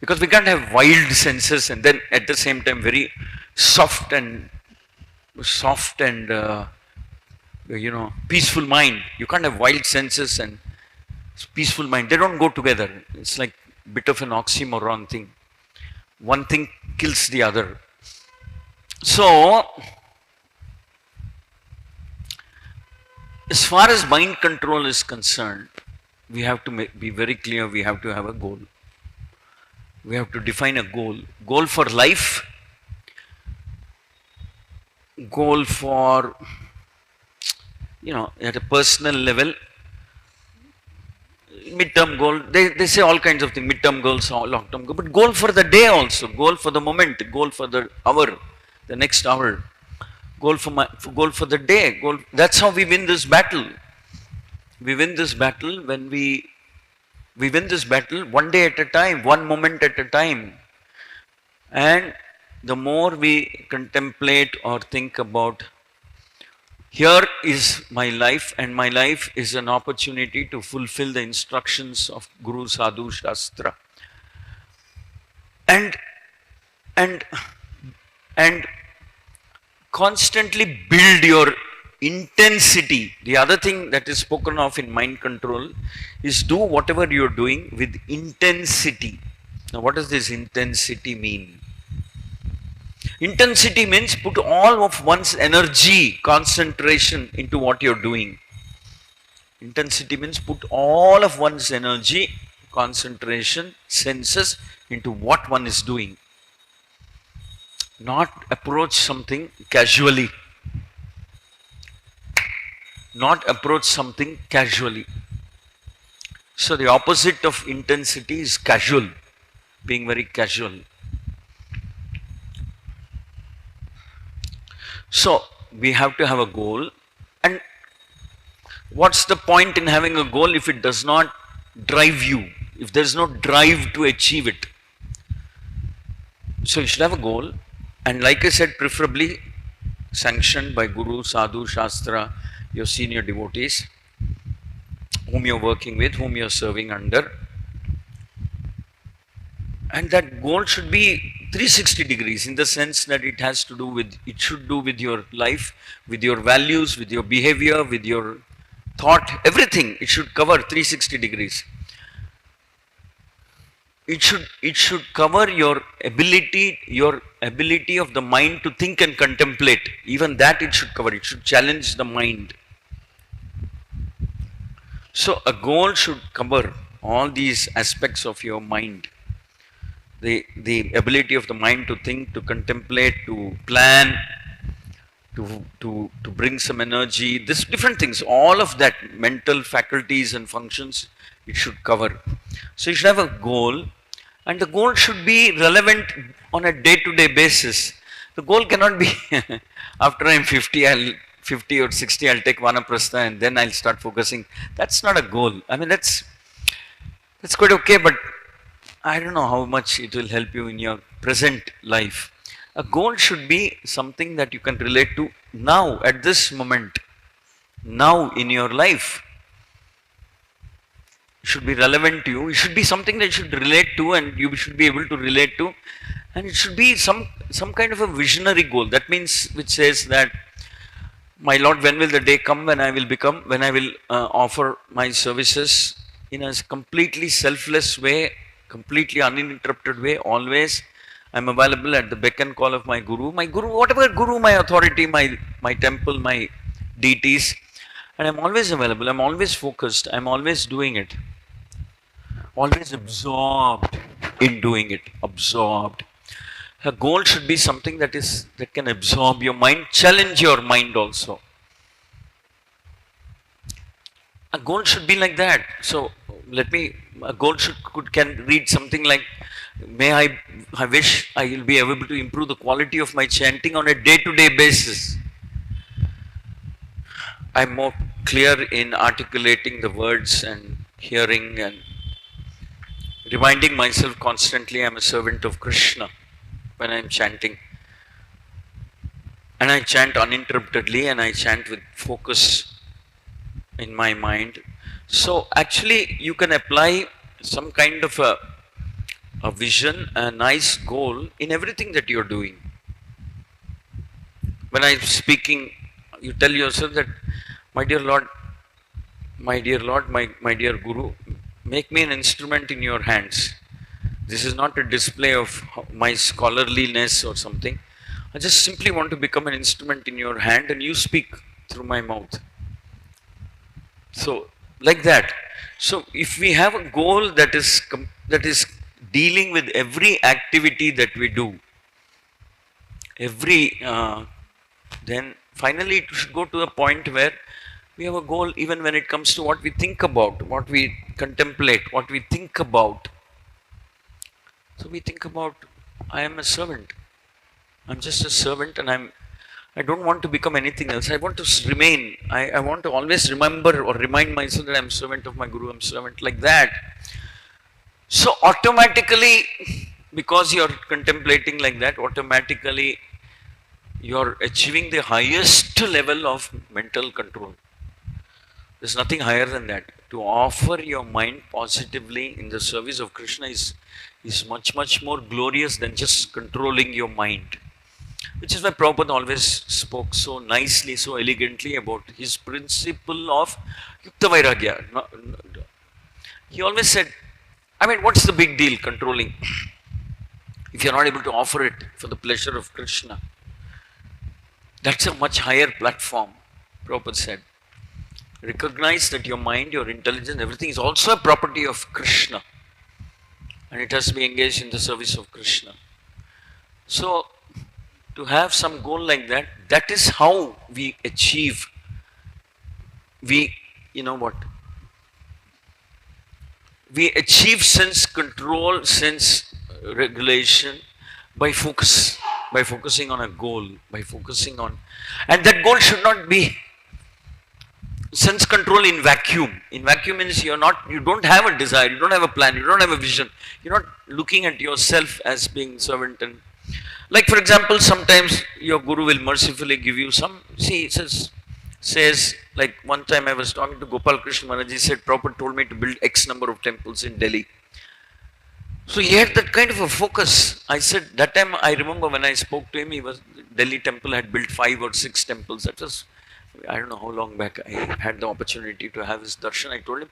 because we can't have wild senses and then at the same time very soft and peaceful mind. You can't have wild senses and peaceful mind. They don't go together. It's like a bit of an oxymoron thing. One thing kills the other. So, as far as mind control is concerned, we have to be very clear. We have to have a goal. We have to define a goal. Goal for life. Goal for, at a personal level. Mid-term goal. They say all kinds of things. Mid-term goals, long-term goal. But goal for the day also. Goal for the moment. Goal for the hour. The next hour. Goal for the day. That's how we win this battle. We win this battle when we win this battle one day at a time, one moment at a time. And the more we contemplate or think about, here is my life, and my life is an opportunity to fulfill the instructions of Guru Sadhu Shastra. And constantly build your intensity. The other thing that is spoken of in mind control is do whatever you're doing with intensity. Now, what does this intensity mean? Intensity means put all of one's energy, concentration into what you're doing. Intensity means put all of one's energy, concentration, senses into what one is doing. Not approach something casually. Not approach something casually. So the opposite of intensity is casual, being very casual. So we have to have a goal, and what's the point in having a goal if it does not drive you, if there is no drive to achieve it? So you should have a goal, and like I said, preferably sanctioned by Guru, Sadhu, Shastra, your senior devotees, whom you're working with, whom you're serving under. And that goal should be 360 degrees in the sense that it should do with your life, with your values, with your behavior, with your thought, everything. It should cover 360 degrees. It should cover your ability of the mind to think and contemplate. Even that it should cover. It should challenge the mind. So a goal should cover all these aspects of your mind. The ability of the mind to think, to contemplate, to plan, to bring some energy, this different things, all of that, mental faculties and functions, it should cover. So you should have a goal, and the goal should be relevant on a day-to-day basis. The goal cannot be after I'm 50, I'll 50 or 60, I'll take Vanaprastha and then I'll start focusing. That's not a goal. I mean, that's quite okay, but I don't know how much it will help you in your present life. A goal should be something that you can relate to now, at this moment, now in your life. It should be relevant to you. It should be something that you should relate to and you should be able to relate to. And it should be some kind of a visionary goal. That means, which says that, my Lord, when will the day come when I will offer my services in a completely selfless way, completely uninterrupted way, always I'm available at the beck and call of my Guru, whatever Guru, my authority, my temple, my deities, and I'm always available, I'm always focused, I'm always doing it, always absorbed in doing it, absorbed. A goal should be something that can absorb your mind, challenge your mind also. A goal should be like that. So a goal can read something like, I wish I will be able to improve the quality of my chanting on a day-to-day basis. I'm more clear in articulating the words and hearing and reminding myself constantly I'm a servant of Krishna when I'm chanting. And I chant uninterruptedly and I chant with focus in my mind. So actually you can apply some kind of a vision, a nice goal in everything that you're doing. When I'm speaking, you tell yourself that, my dear Lord, my dear Guru, make me an instrument in your hands. This is not a display of my scholarliness or something. I just simply want to become an instrument in your hand and you speak through my mouth. So, like that. So, if we have a goal that is dealing with every activity that we do, then finally it should go to a point where we have a goal even when it comes to what we think about, what we contemplate, what we think about. So we think about, I am a servant. I'm just a servant and I don't want to become anything else. I want to remain. I want to always remember or remind myself that I'm a servant of my Guru, I'm a servant, like that. So automatically, because you're contemplating like that, automatically you're achieving the highest level of mental control. There's nothing higher than that. To offer your mind positively in the service of Krishna is much more glorious than just controlling your mind. Which is why Prabhupada always spoke so nicely, so elegantly about his principle of Yukta Vairagya. He always said, I mean, what's the big deal controlling if you're not able to offer it for the pleasure of Krishna? That's a much higher platform, Prabhupada said. Recognize that your mind, your intelligence, everything is also a property of Krishna. And it has to be engaged in the service of Krishna. So, to have some goal like that, that is how we achieve. We achieve sense control, sense regulation by focusing on a goal, and that goal should not be sense control in vacuum. In vacuum means you don't have a desire, you don't have a plan, you don't have a vision. You're not looking at yourself as being servant. And like, for example, sometimes your Guru will mercifully give you says, like one time I was talking to Gopal Krishna Maharaj, he said, Prabhupada told me to build X number of temples in Delhi. So he had that kind of a focus. I said, that time I remember when I spoke to him, Delhi temple had built 5 or 6 temples. That was, I don't know how long back I had the opportunity to have his darshan. I told him,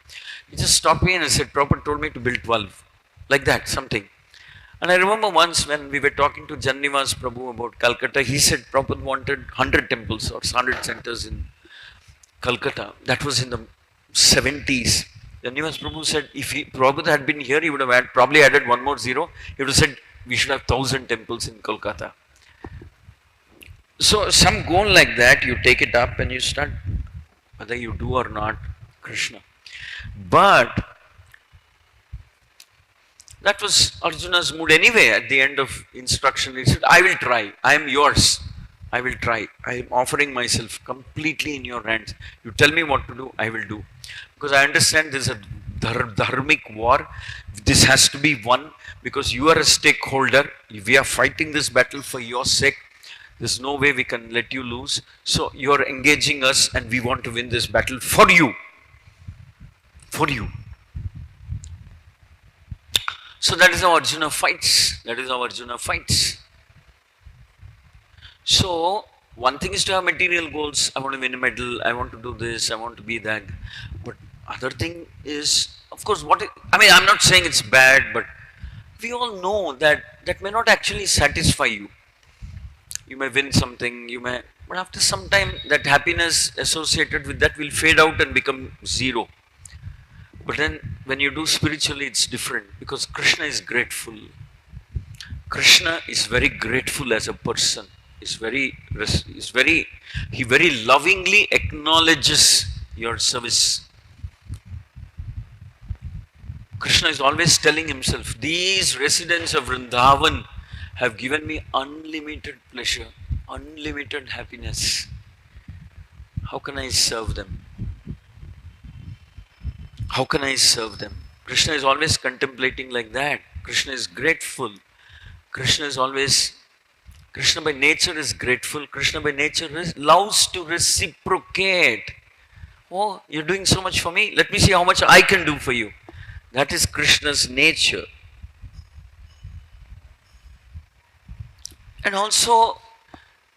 he just stopped me and I said, Prabhupada told me to build 12. Like that, something. And I remember once when we were talking to Jannivas Prabhu about Calcutta, he said Prabhupada wanted 100 temples or 100 centers in Calcutta. That was in the 70s. Jannivas Prabhu said if Prabhupada had been here, he would have probably added one more zero. He would have said we should have 1,000 temples in Kolkata. So some goal like that, you take it up and you start, whether you do or not, Krishna. But that was Arjuna's mood anyway. At the end of instruction, he said, I will try. I am yours. I will try. I am offering myself completely in your hands. You tell me what to do, I will do. Because I understand this is a dharmic war. This has to be won because you are a stakeholder. We are fighting this battle for your sake. There's no way we can let you lose. So you are engaging us and we want to win this battle for you. For you. So that is how Arjuna fights. That is how Arjuna fights. So one thing is to have material goals. I want to win a medal. I want to do this. I want to be that. But other thing is, of course, I'm not saying it's bad, but we all know that that may not actually satisfy you. You may win something, but after some time, that happiness associated with that will fade out and become zero. But then, when you do spiritually, it's different because Krishna is grateful. Krishna is very grateful as a person. He very lovingly acknowledges your service. Krishna is always telling himself, these residents of Vrindavan have given me unlimited pleasure, unlimited happiness. How can I serve them? How can I serve them? Krishna is always contemplating like that. Krishna is grateful. Krishna by nature is grateful. Krishna by nature loves to reciprocate. Oh, you're doing so much for me. Let me see how much I can do for you. That is Krishna's nature. And also,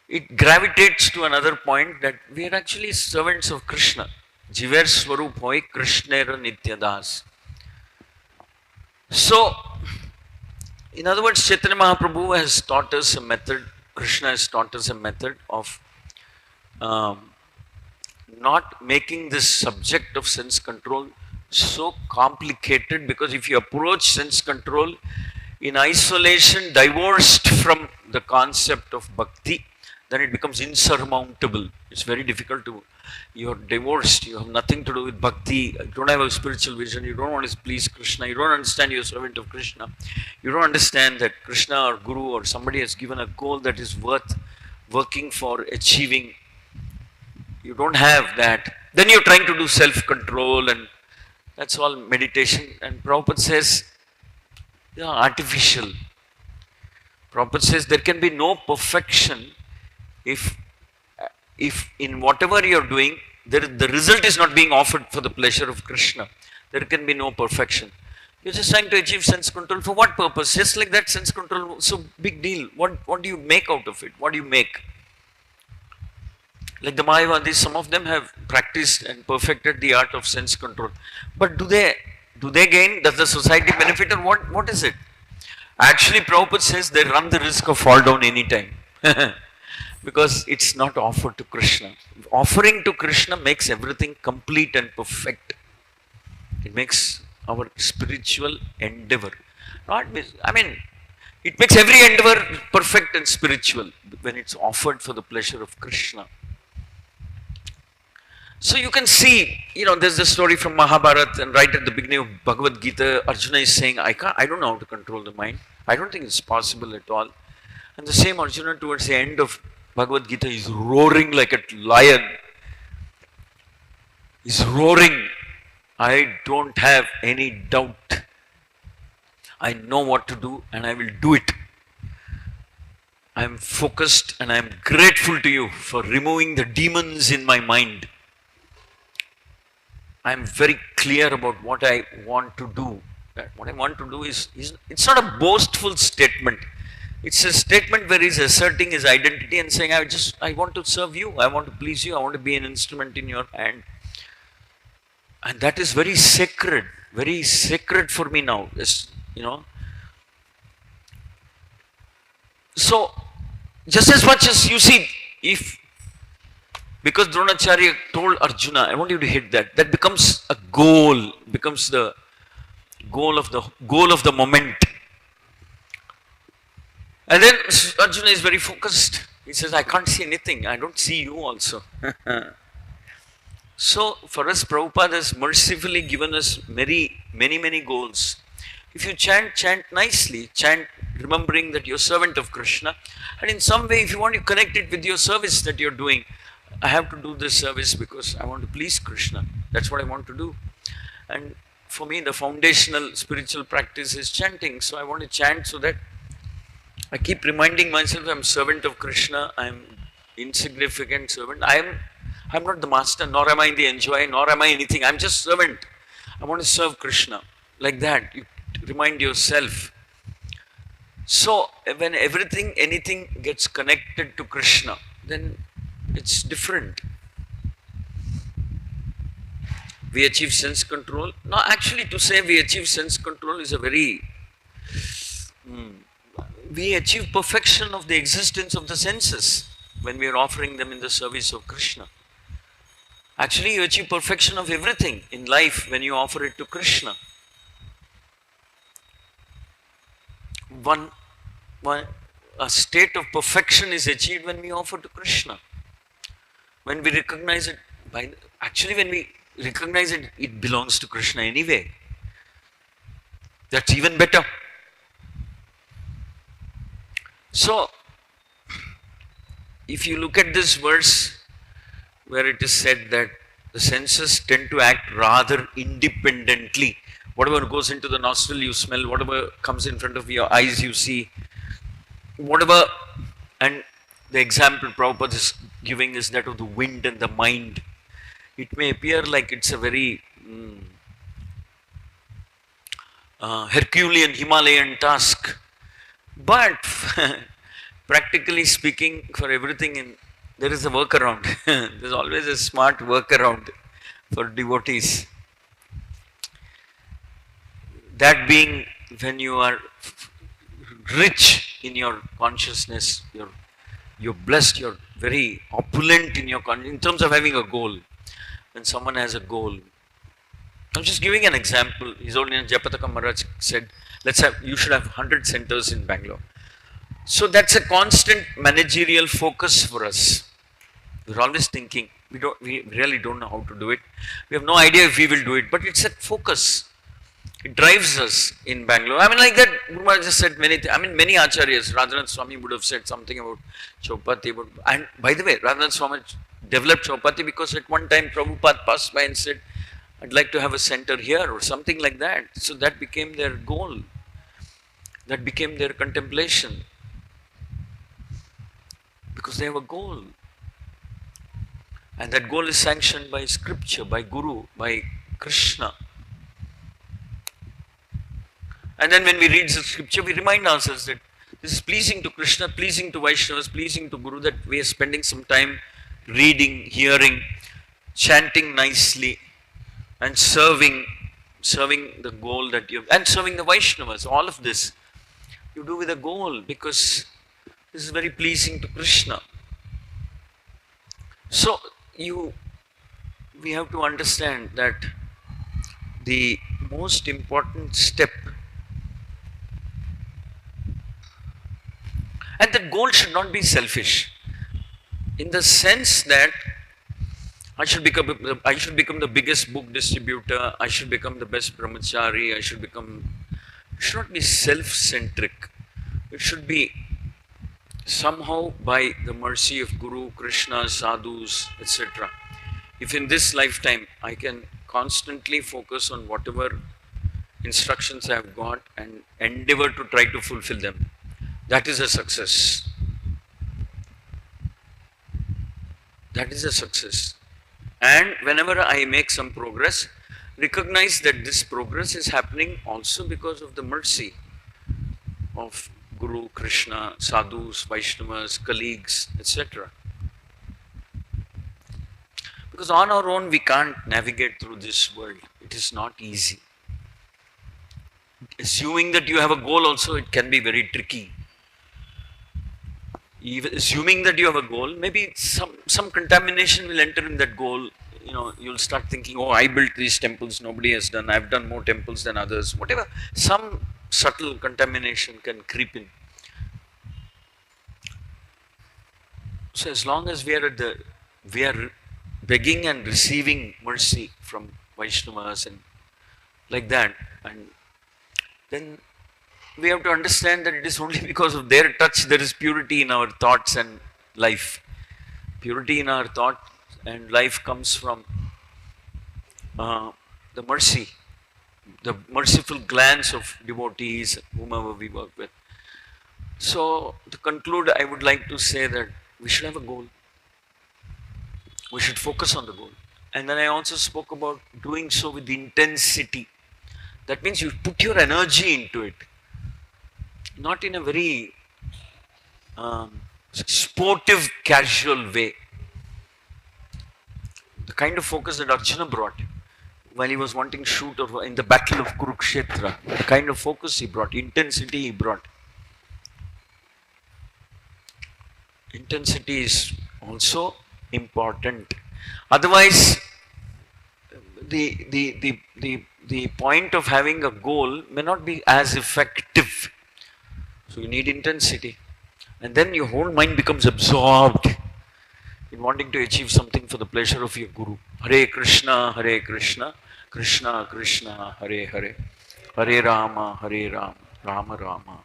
it gravitates to another point that we are actually servants of Krishna. Jiver Swarup Hoy Krishnera Nityadas. So, in other words, Chaitanya Mahaprabhu has taught us a method, Krishna has taught us a method of not making this subject of sense control so complicated, because if you approach sense control in isolation, divorced from the concept of bhakti, then it becomes insurmountable. It's very difficult to, you're divorced, you have nothing to do with bhakti, you don't have a spiritual vision, you don't want to please Krishna, you don't understand you're a servant of Krishna, you don't understand that Krishna or Guru or somebody has given a goal that is worth working for, achieving. You don't have that. Then you're trying to do self-control, and that's all meditation. And Prabhupada says, yeah, artificial. Prabhupada says there can be no perfection if in whatever you're doing, the result is not being offered for the pleasure of Krishna. There can be no perfection. You're just trying to achieve sense control. For what purpose? Just like that, sense control, so big deal. What do you make out of it? What do you make? Like the Mayavadis, some of them have practiced and perfected the art of sense control. But do they gain? Does the society benefit, or what is it? Actually, Prabhupada says they run the risk of fall down anytime. Because it's not offered to Krishna. Offering to Krishna makes everything complete and perfect. It makes our spiritual endeavor. It makes every endeavor perfect and spiritual when it's offered for the pleasure of Krishna. So you can see, there's the story from Mahabharata, and right at the beginning of Bhagavad Gita, Arjuna is saying, I don't know how to control the mind. I don't think it's possible at all. And the same Arjuna towards the end of Bhagavad Gita is roaring like a lion. He's roaring. I don't have any doubt. I know what to do and I will do it. I am focused and I am grateful to you for removing the demons in my mind. I am very clear about what I want to do. What I want to do is it's not a boastful statement. It's a statement where he's asserting his identity and saying, I want to serve you, I want to please you, I want to be an instrument in your hand. And that is very sacred for me now. So, just as much as you see, because Dronacharya told Arjuna, I want you to hit that becomes a goal, becomes the goal of the moment. And then Arjuna is very focused. He says, I can't see anything. I don't see you also. So, for us, Prabhupada has mercifully given us many goals. If you chant nicely, remembering that you're servant of Krishna. And in some way, if you want to connect it with your service that you're doing, I have to do this service because I want to please Krishna. That's what I want to do. And for me, the foundational spiritual practice is chanting. So I want to chant so that I keep reminding myself I'm servant of Krishna. I'm insignificant servant. I'm not the master, nor am I the enjoyer, nor am I anything. I'm just servant. I want to serve Krishna. Like that, you remind yourself. So when anything gets connected to Krishna, then it's different. We achieve sense control. Now, actually, to say we achieve sense control is a very... we achieve perfection of the existence of the senses when we are offering them in the service of Krishna. Actually, you achieve perfection of everything in life when you offer it to Krishna. A state of perfection is achieved when we offer to Krishna. When we recognize it, when we recognize it, it belongs to Krishna anyway. That's even better. So, if you look at this verse where it is said that the senses tend to act rather independently. Whatever goes into the nostril you smell, whatever comes in front of your eyes you see, whatever, and the example Prabhupada is giving is that of the wind and the mind. It may appear like it's a very Herculean Himalayan task, but practically speaking, for everything there is a workaround. There's always a smart workaround for devotees. That being, when you are rich in your consciousness, you're blessed, you're very opulent in terms of having a goal. When someone has a goal, I'm just giving an example. His Holiness Japataka Maharaj said, you should have 100 centers in Bangalore. So that's a constant managerial focus for us. We're always thinking, we really don't know how to do it. We have no idea if we will do it, but it's a focus. It drives us in Bangalore. I mean, like that, Guru Maharaj just said many things. I mean, many acharyas, Radhanath Swami would have said something about Chaupati. And by the way, Radhanath Swami developed Chaupati because at one time Prabhupada passed by and said, I'd like to have a center here or something like that. So that became their goal. That became their contemplation. Because they have a goal. And that goal is sanctioned by scripture, by Guru, by Krishna. And then when we read the scripture, we remind ourselves that this is pleasing to Krishna, pleasing to Vaishnavas, pleasing to Guru, that we are spending some time reading, hearing, chanting nicely, and serving the goal that you have, and serving the Vaishnavas. All of this you do with a goal, because this is very pleasing to Krishna. So we have to understand that the most important step, and that goal should not be selfish, in the sense that I should become the biggest book distributor, I should become the best brahmachari, it should not be self-centric. It should be somehow by the mercy of Guru, Krishna, sadhus, etc. If in this lifetime I can constantly focus on whatever instructions I have got and endeavor to try to fulfill them, that is a success. That is a success. And whenever I make some progress, recognize that this progress is happening also because of the mercy of Guru, Krishna, sadhus, Vaishnavas, colleagues, etc. Because on our own we can't navigate through this world. It is not easy. Assuming that you have a goal also, it can be very tricky. Even assuming that you have a goal, maybe some contamination will enter in that goal. You'll start thinking, oh, I built these temples, nobody has done, I've done more temples than others, whatever. Some subtle contamination can creep in. So as long as we are begging and receiving mercy from Vaishnavas and like that, and then we have to understand that it is only because of their touch there is purity in our thoughts and life. Purity in our thought and life comes from the mercy, the merciful glance of devotees, whomever we work with. So, to conclude, I would like to say that we should have a goal. We should focus on the goal. And then I also spoke about doing so with intensity. That means you put your energy into it, not in a very sportive, casual way. The kind of focus that Arjuna brought while he was wanting to shoot or in the battle of Kurukshetra, the kind of focus he brought, intensity he brought. Intensity is also important. Otherwise, the point of having a goal may not be as effective. So you need intensity. And then your whole mind becomes absorbed in wanting to achieve something for the pleasure of your Guru. Hare Krishna, Hare Krishna, Krishna Krishna, Hare Hare, Hare Rama, Rama Rama.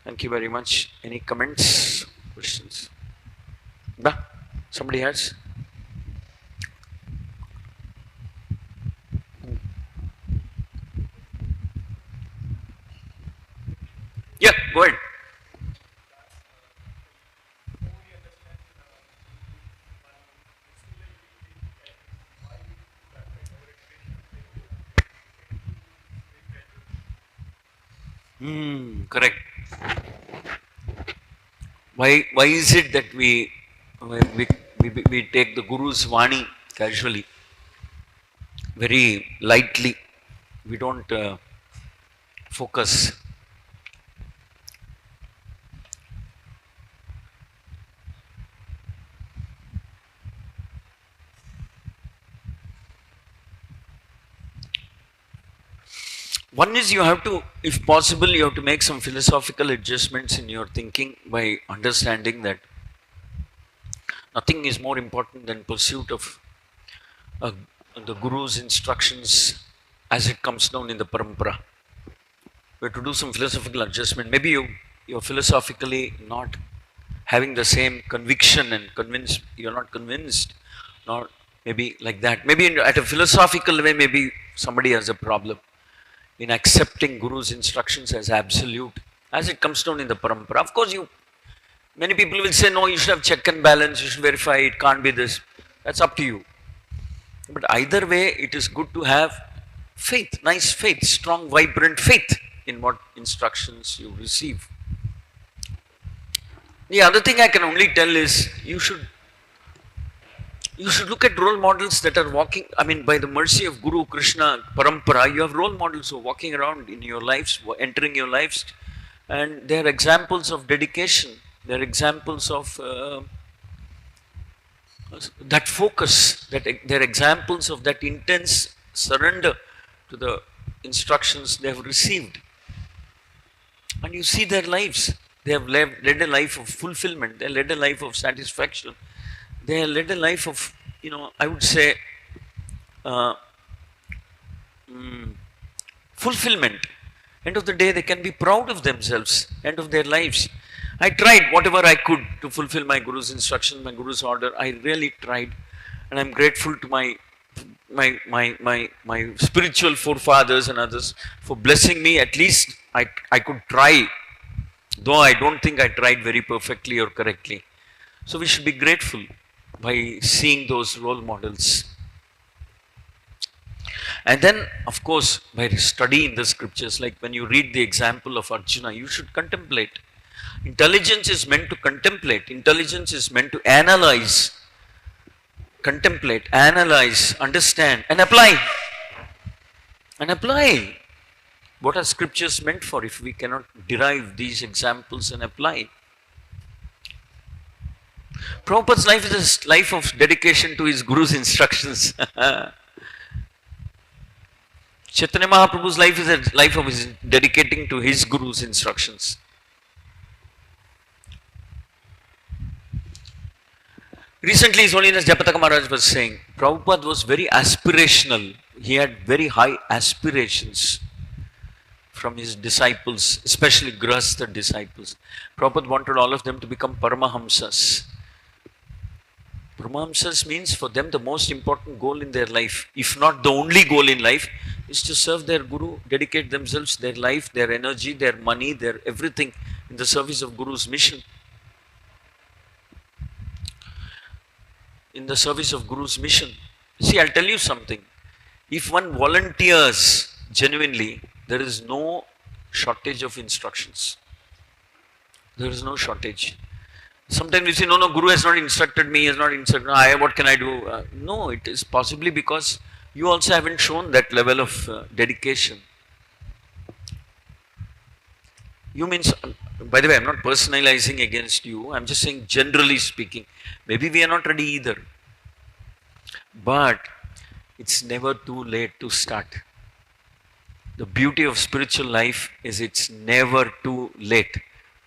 Thank you very much. Any comments, questions? Somebody has? Yeah, go ahead. Correct. Why is it that we take the Guru's Vani casually, very lightly? We don't focus. One is you have to, if possible, you have to make some philosophical adjustments in your thinking by understanding that nothing is more important than pursuit of the Guru's instructions as it comes down in the parampara. We have to do some philosophical adjustment. Maybe you're philosophically not having the same conviction and you're not convinced, not maybe like that. Maybe at a philosophical way, maybe somebody has a problem in accepting Guru's instructions as absolute, as it comes down in the parampara. Of course, many people will say, no, you should have check and balance, you should verify, it can't be this. That's up to you. But either way, it is good to have faith, nice faith, strong, vibrant faith in what instructions you receive. The other thing I can only tell is, you should look at role models that are walking, by the mercy of Guru, Krishna, Parampara, you have role models who are walking around in your lives, entering your lives, and they are examples of dedication, they are examples of that focus, they are examples of that intense surrender to the instructions they have received. And you see their lives, they have led a life of fulfillment, they led a life of satisfaction. They led a life of, I would say, fulfillment. End of the day, they can be proud of themselves, end of their lives. I tried whatever I could to fulfill my Guru's instruction, my Guru's order. I really tried. And I'm grateful to my spiritual forefathers and others for blessing me. At least I could try, though I don't think I tried very perfectly or correctly. So we should be grateful by seeing those role models. And then, of course, by studying the scriptures, like when you read the example of Arjuna, you should contemplate. Intelligence is meant to contemplate. Intelligence is meant to analyze, contemplate, analyze, understand, and apply. And apply. What are scriptures meant for if we cannot derive these examples and apply? Prabhupada's life is a life of dedication to his Guru's instructions. Chaitanya Mahaprabhu's life is a life of his dedicating to his Guru's instructions. Recently, His Holiness Japataka Maharaj was saying, Prabhupada was very aspirational. He had very high aspirations from his disciples, especially Grahastha disciples. Prabhupada wanted all of them to become Paramahamsas. Paramahamsas means for them the most important goal in their life, if not the only goal in life, is to serve their Guru, dedicate themselves, their life, their energy, their money, their everything in the service of Guru's mission. In the service of Guru's mission. See, I'll tell you something. If one volunteers genuinely, there is no shortage of instructions. There is no shortage. Sometimes we say, no, Guru has not instructed me, has not instructed me, what can I do? No, it is possibly because you also haven't shown that level of dedication. You means, by the way, I'm not personalizing against you, I'm just saying generally speaking, maybe we are not ready either. But it's never too late to start. The beauty of spiritual life is it's never too late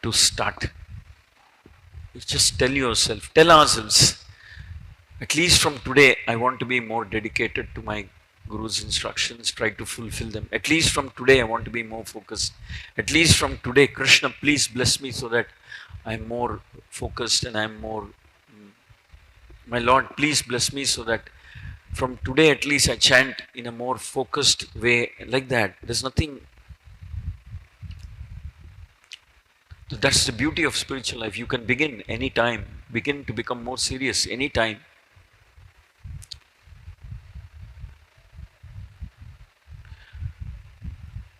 to start. You just tell yourself, tell ourselves, at least from today, I want to be more dedicated to my Guru's instructions, try to fulfill them. At least from today, I want to be more focused. At least from today, Krishna, please bless me so that I'm more focused and I'm more, my Lord, please bless me so that from today at least I chant in a more focused way, like that. There's nothing. That's the beauty of spiritual life. You can begin any time, begin to become more serious any time.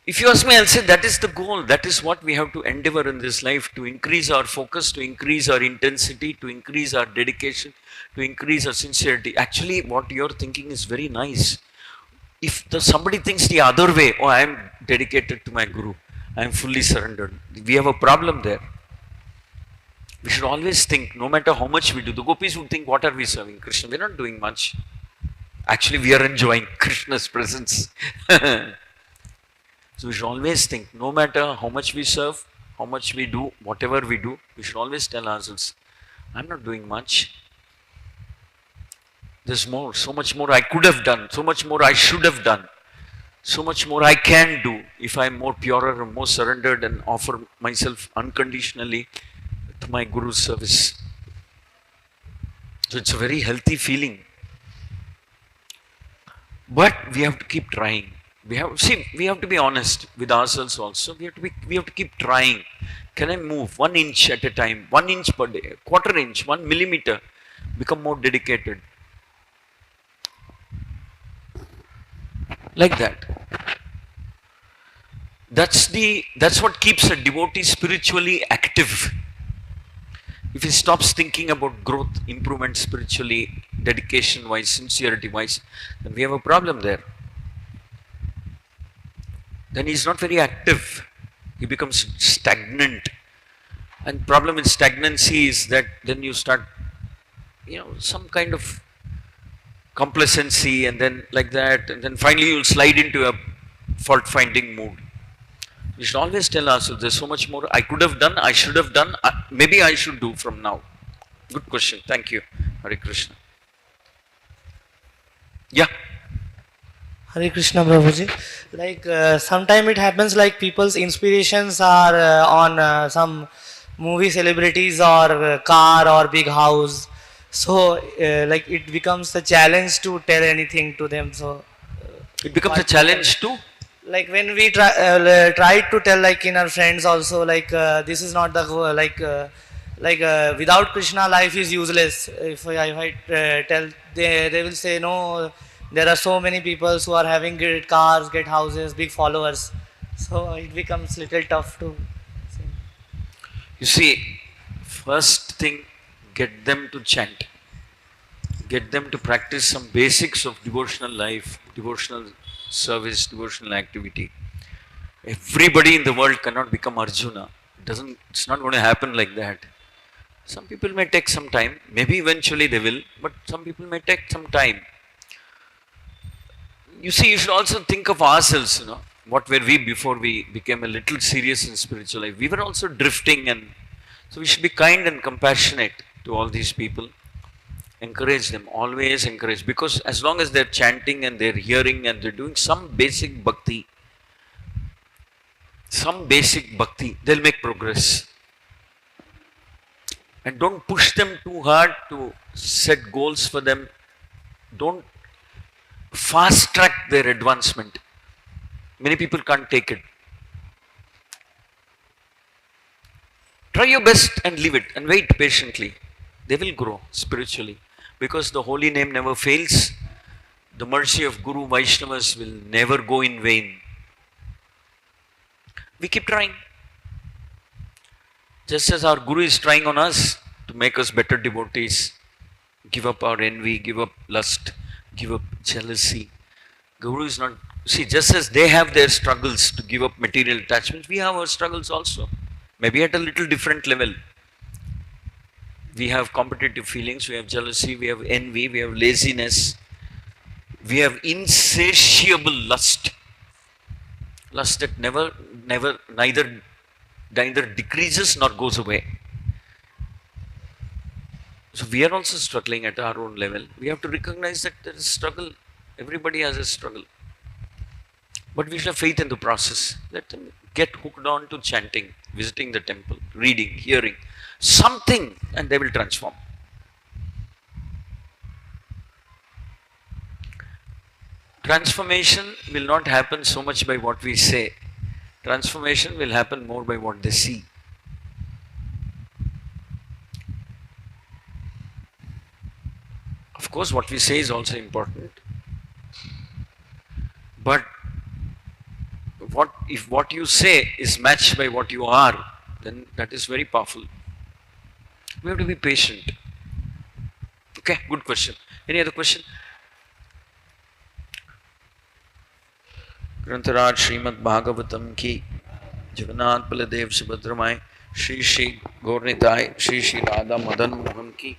If you ask me, I'll say that is the goal. That is what we have to endeavor in this life, to increase our focus, to increase our intensity, to increase our dedication, to increase our sincerity. Actually, what you're thinking is very nice. If somebody thinks the other way, oh, I am dedicated to my Guru, I am fully surrendered, we have a problem there. We should always think, no matter how much we do, the gopis would think, what are we serving Krishna? We're not doing much. Actually, we are enjoying Krishna's presence. So we should always think, no matter how much we serve, how much we do, whatever we do, we should always tell ourselves, I'm not doing much. There's more, so much more I could have done, so much more I should have done, so much more I can do if I'm more purer and more surrendered and offer myself unconditionally to my Guru's service. So it's a very healthy feeling. But we have to keep trying. We have to be honest with ourselves also. We have to keep trying. Can I move 1 inch at a time, 1 inch per day, quarter inch, 1 millimeter, become more dedicated. Like that. That's what keeps a devotee spiritually active. If he stops thinking about growth, improvement spiritually, dedication wise, sincerity wise, then we have a problem there. Then he's not very active. He becomes stagnant. And problem with stagnancy is that then you start, some kind of complacency, and then like that, and then finally you'll slide into a fault-finding mood. We should always tell ourselves, there's so much more I could have done, I should have done, maybe I should do from now. Good question. Thank you. Hare Krishna. Yeah. Hare Krishna, Prabhuji. Like sometimes it happens like people's inspirations are on some movie celebrities or car or big house. So like it becomes a challenge to tell anything to them. So it becomes a challenge to? Like when we try to tell like in our friends also, like this is not the without Krishna life is useless. If I tell, they will say no. There are so many people who are having great cars, great houses, big followers. So it becomes little tough to say. You see, first thing, get them to chant. Get them to practice some basics of devotional life, devotional service, devotional activity. Everybody in the world cannot become Arjuna. It's not going to happen like that. Some people may take some time. Maybe eventually they will, but some people may take some time. You see, you should also think of ourselves, what were we before we became a little serious in spiritual life? We were also drifting, and so we should be kind and compassionate to all these people. Encourage them, always encourage, because as long as they're chanting and they're hearing and they're doing some basic bhakti, some basic bhakti, they'll make progress. And don't push them too hard to set goals for them. Don't fast track their advancement. Many people can't take it. Try your best and leave it and wait patiently. They will grow spiritually because the holy name never fails. The mercy of Guru Vaishnavas will never go in vain. We keep trying. Just as our Guru is trying on us to make us better devotees, give up our envy, give up lust, give up jealousy. Guru is not, see, just as they have their struggles to give up material attachments, we have our struggles also. Maybe at a little different level. We have competitive feelings, we have jealousy, we have envy, we have laziness, we have insatiable lust. Lust that neither decreases nor goes away. So we are also struggling at our own level. We have to recognize that there is struggle. Everybody has a struggle. But we should have faith in the process. Let them get hooked on to chanting, visiting the temple, reading, hearing, something, and they will transform. Transformation will not happen so much by what we say. Transformation will happen more by what they see. Of course, what we say is also important. But if what you say is matched by what you are, then that is very powerful. We have to be patient. Okay, good question. Any other question? ग्रंथराज Shrimad Bhagavatam की, जगन्नाथ बलदेव सुभद्रमाय, श्री श्री गौरनिताय, श्री श्री राधा मदन मोहन की।